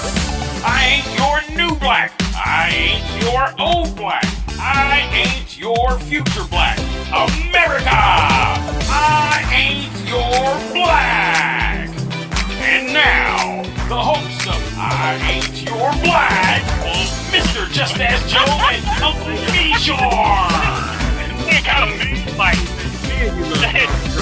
I ain't your new black. I ain't your old black. I ain't your future black. America! I ain't your black. And now, the host of I Ain't Your Black, Mr. Just As Joe and Uncle Bjorn. You got me like, man, you love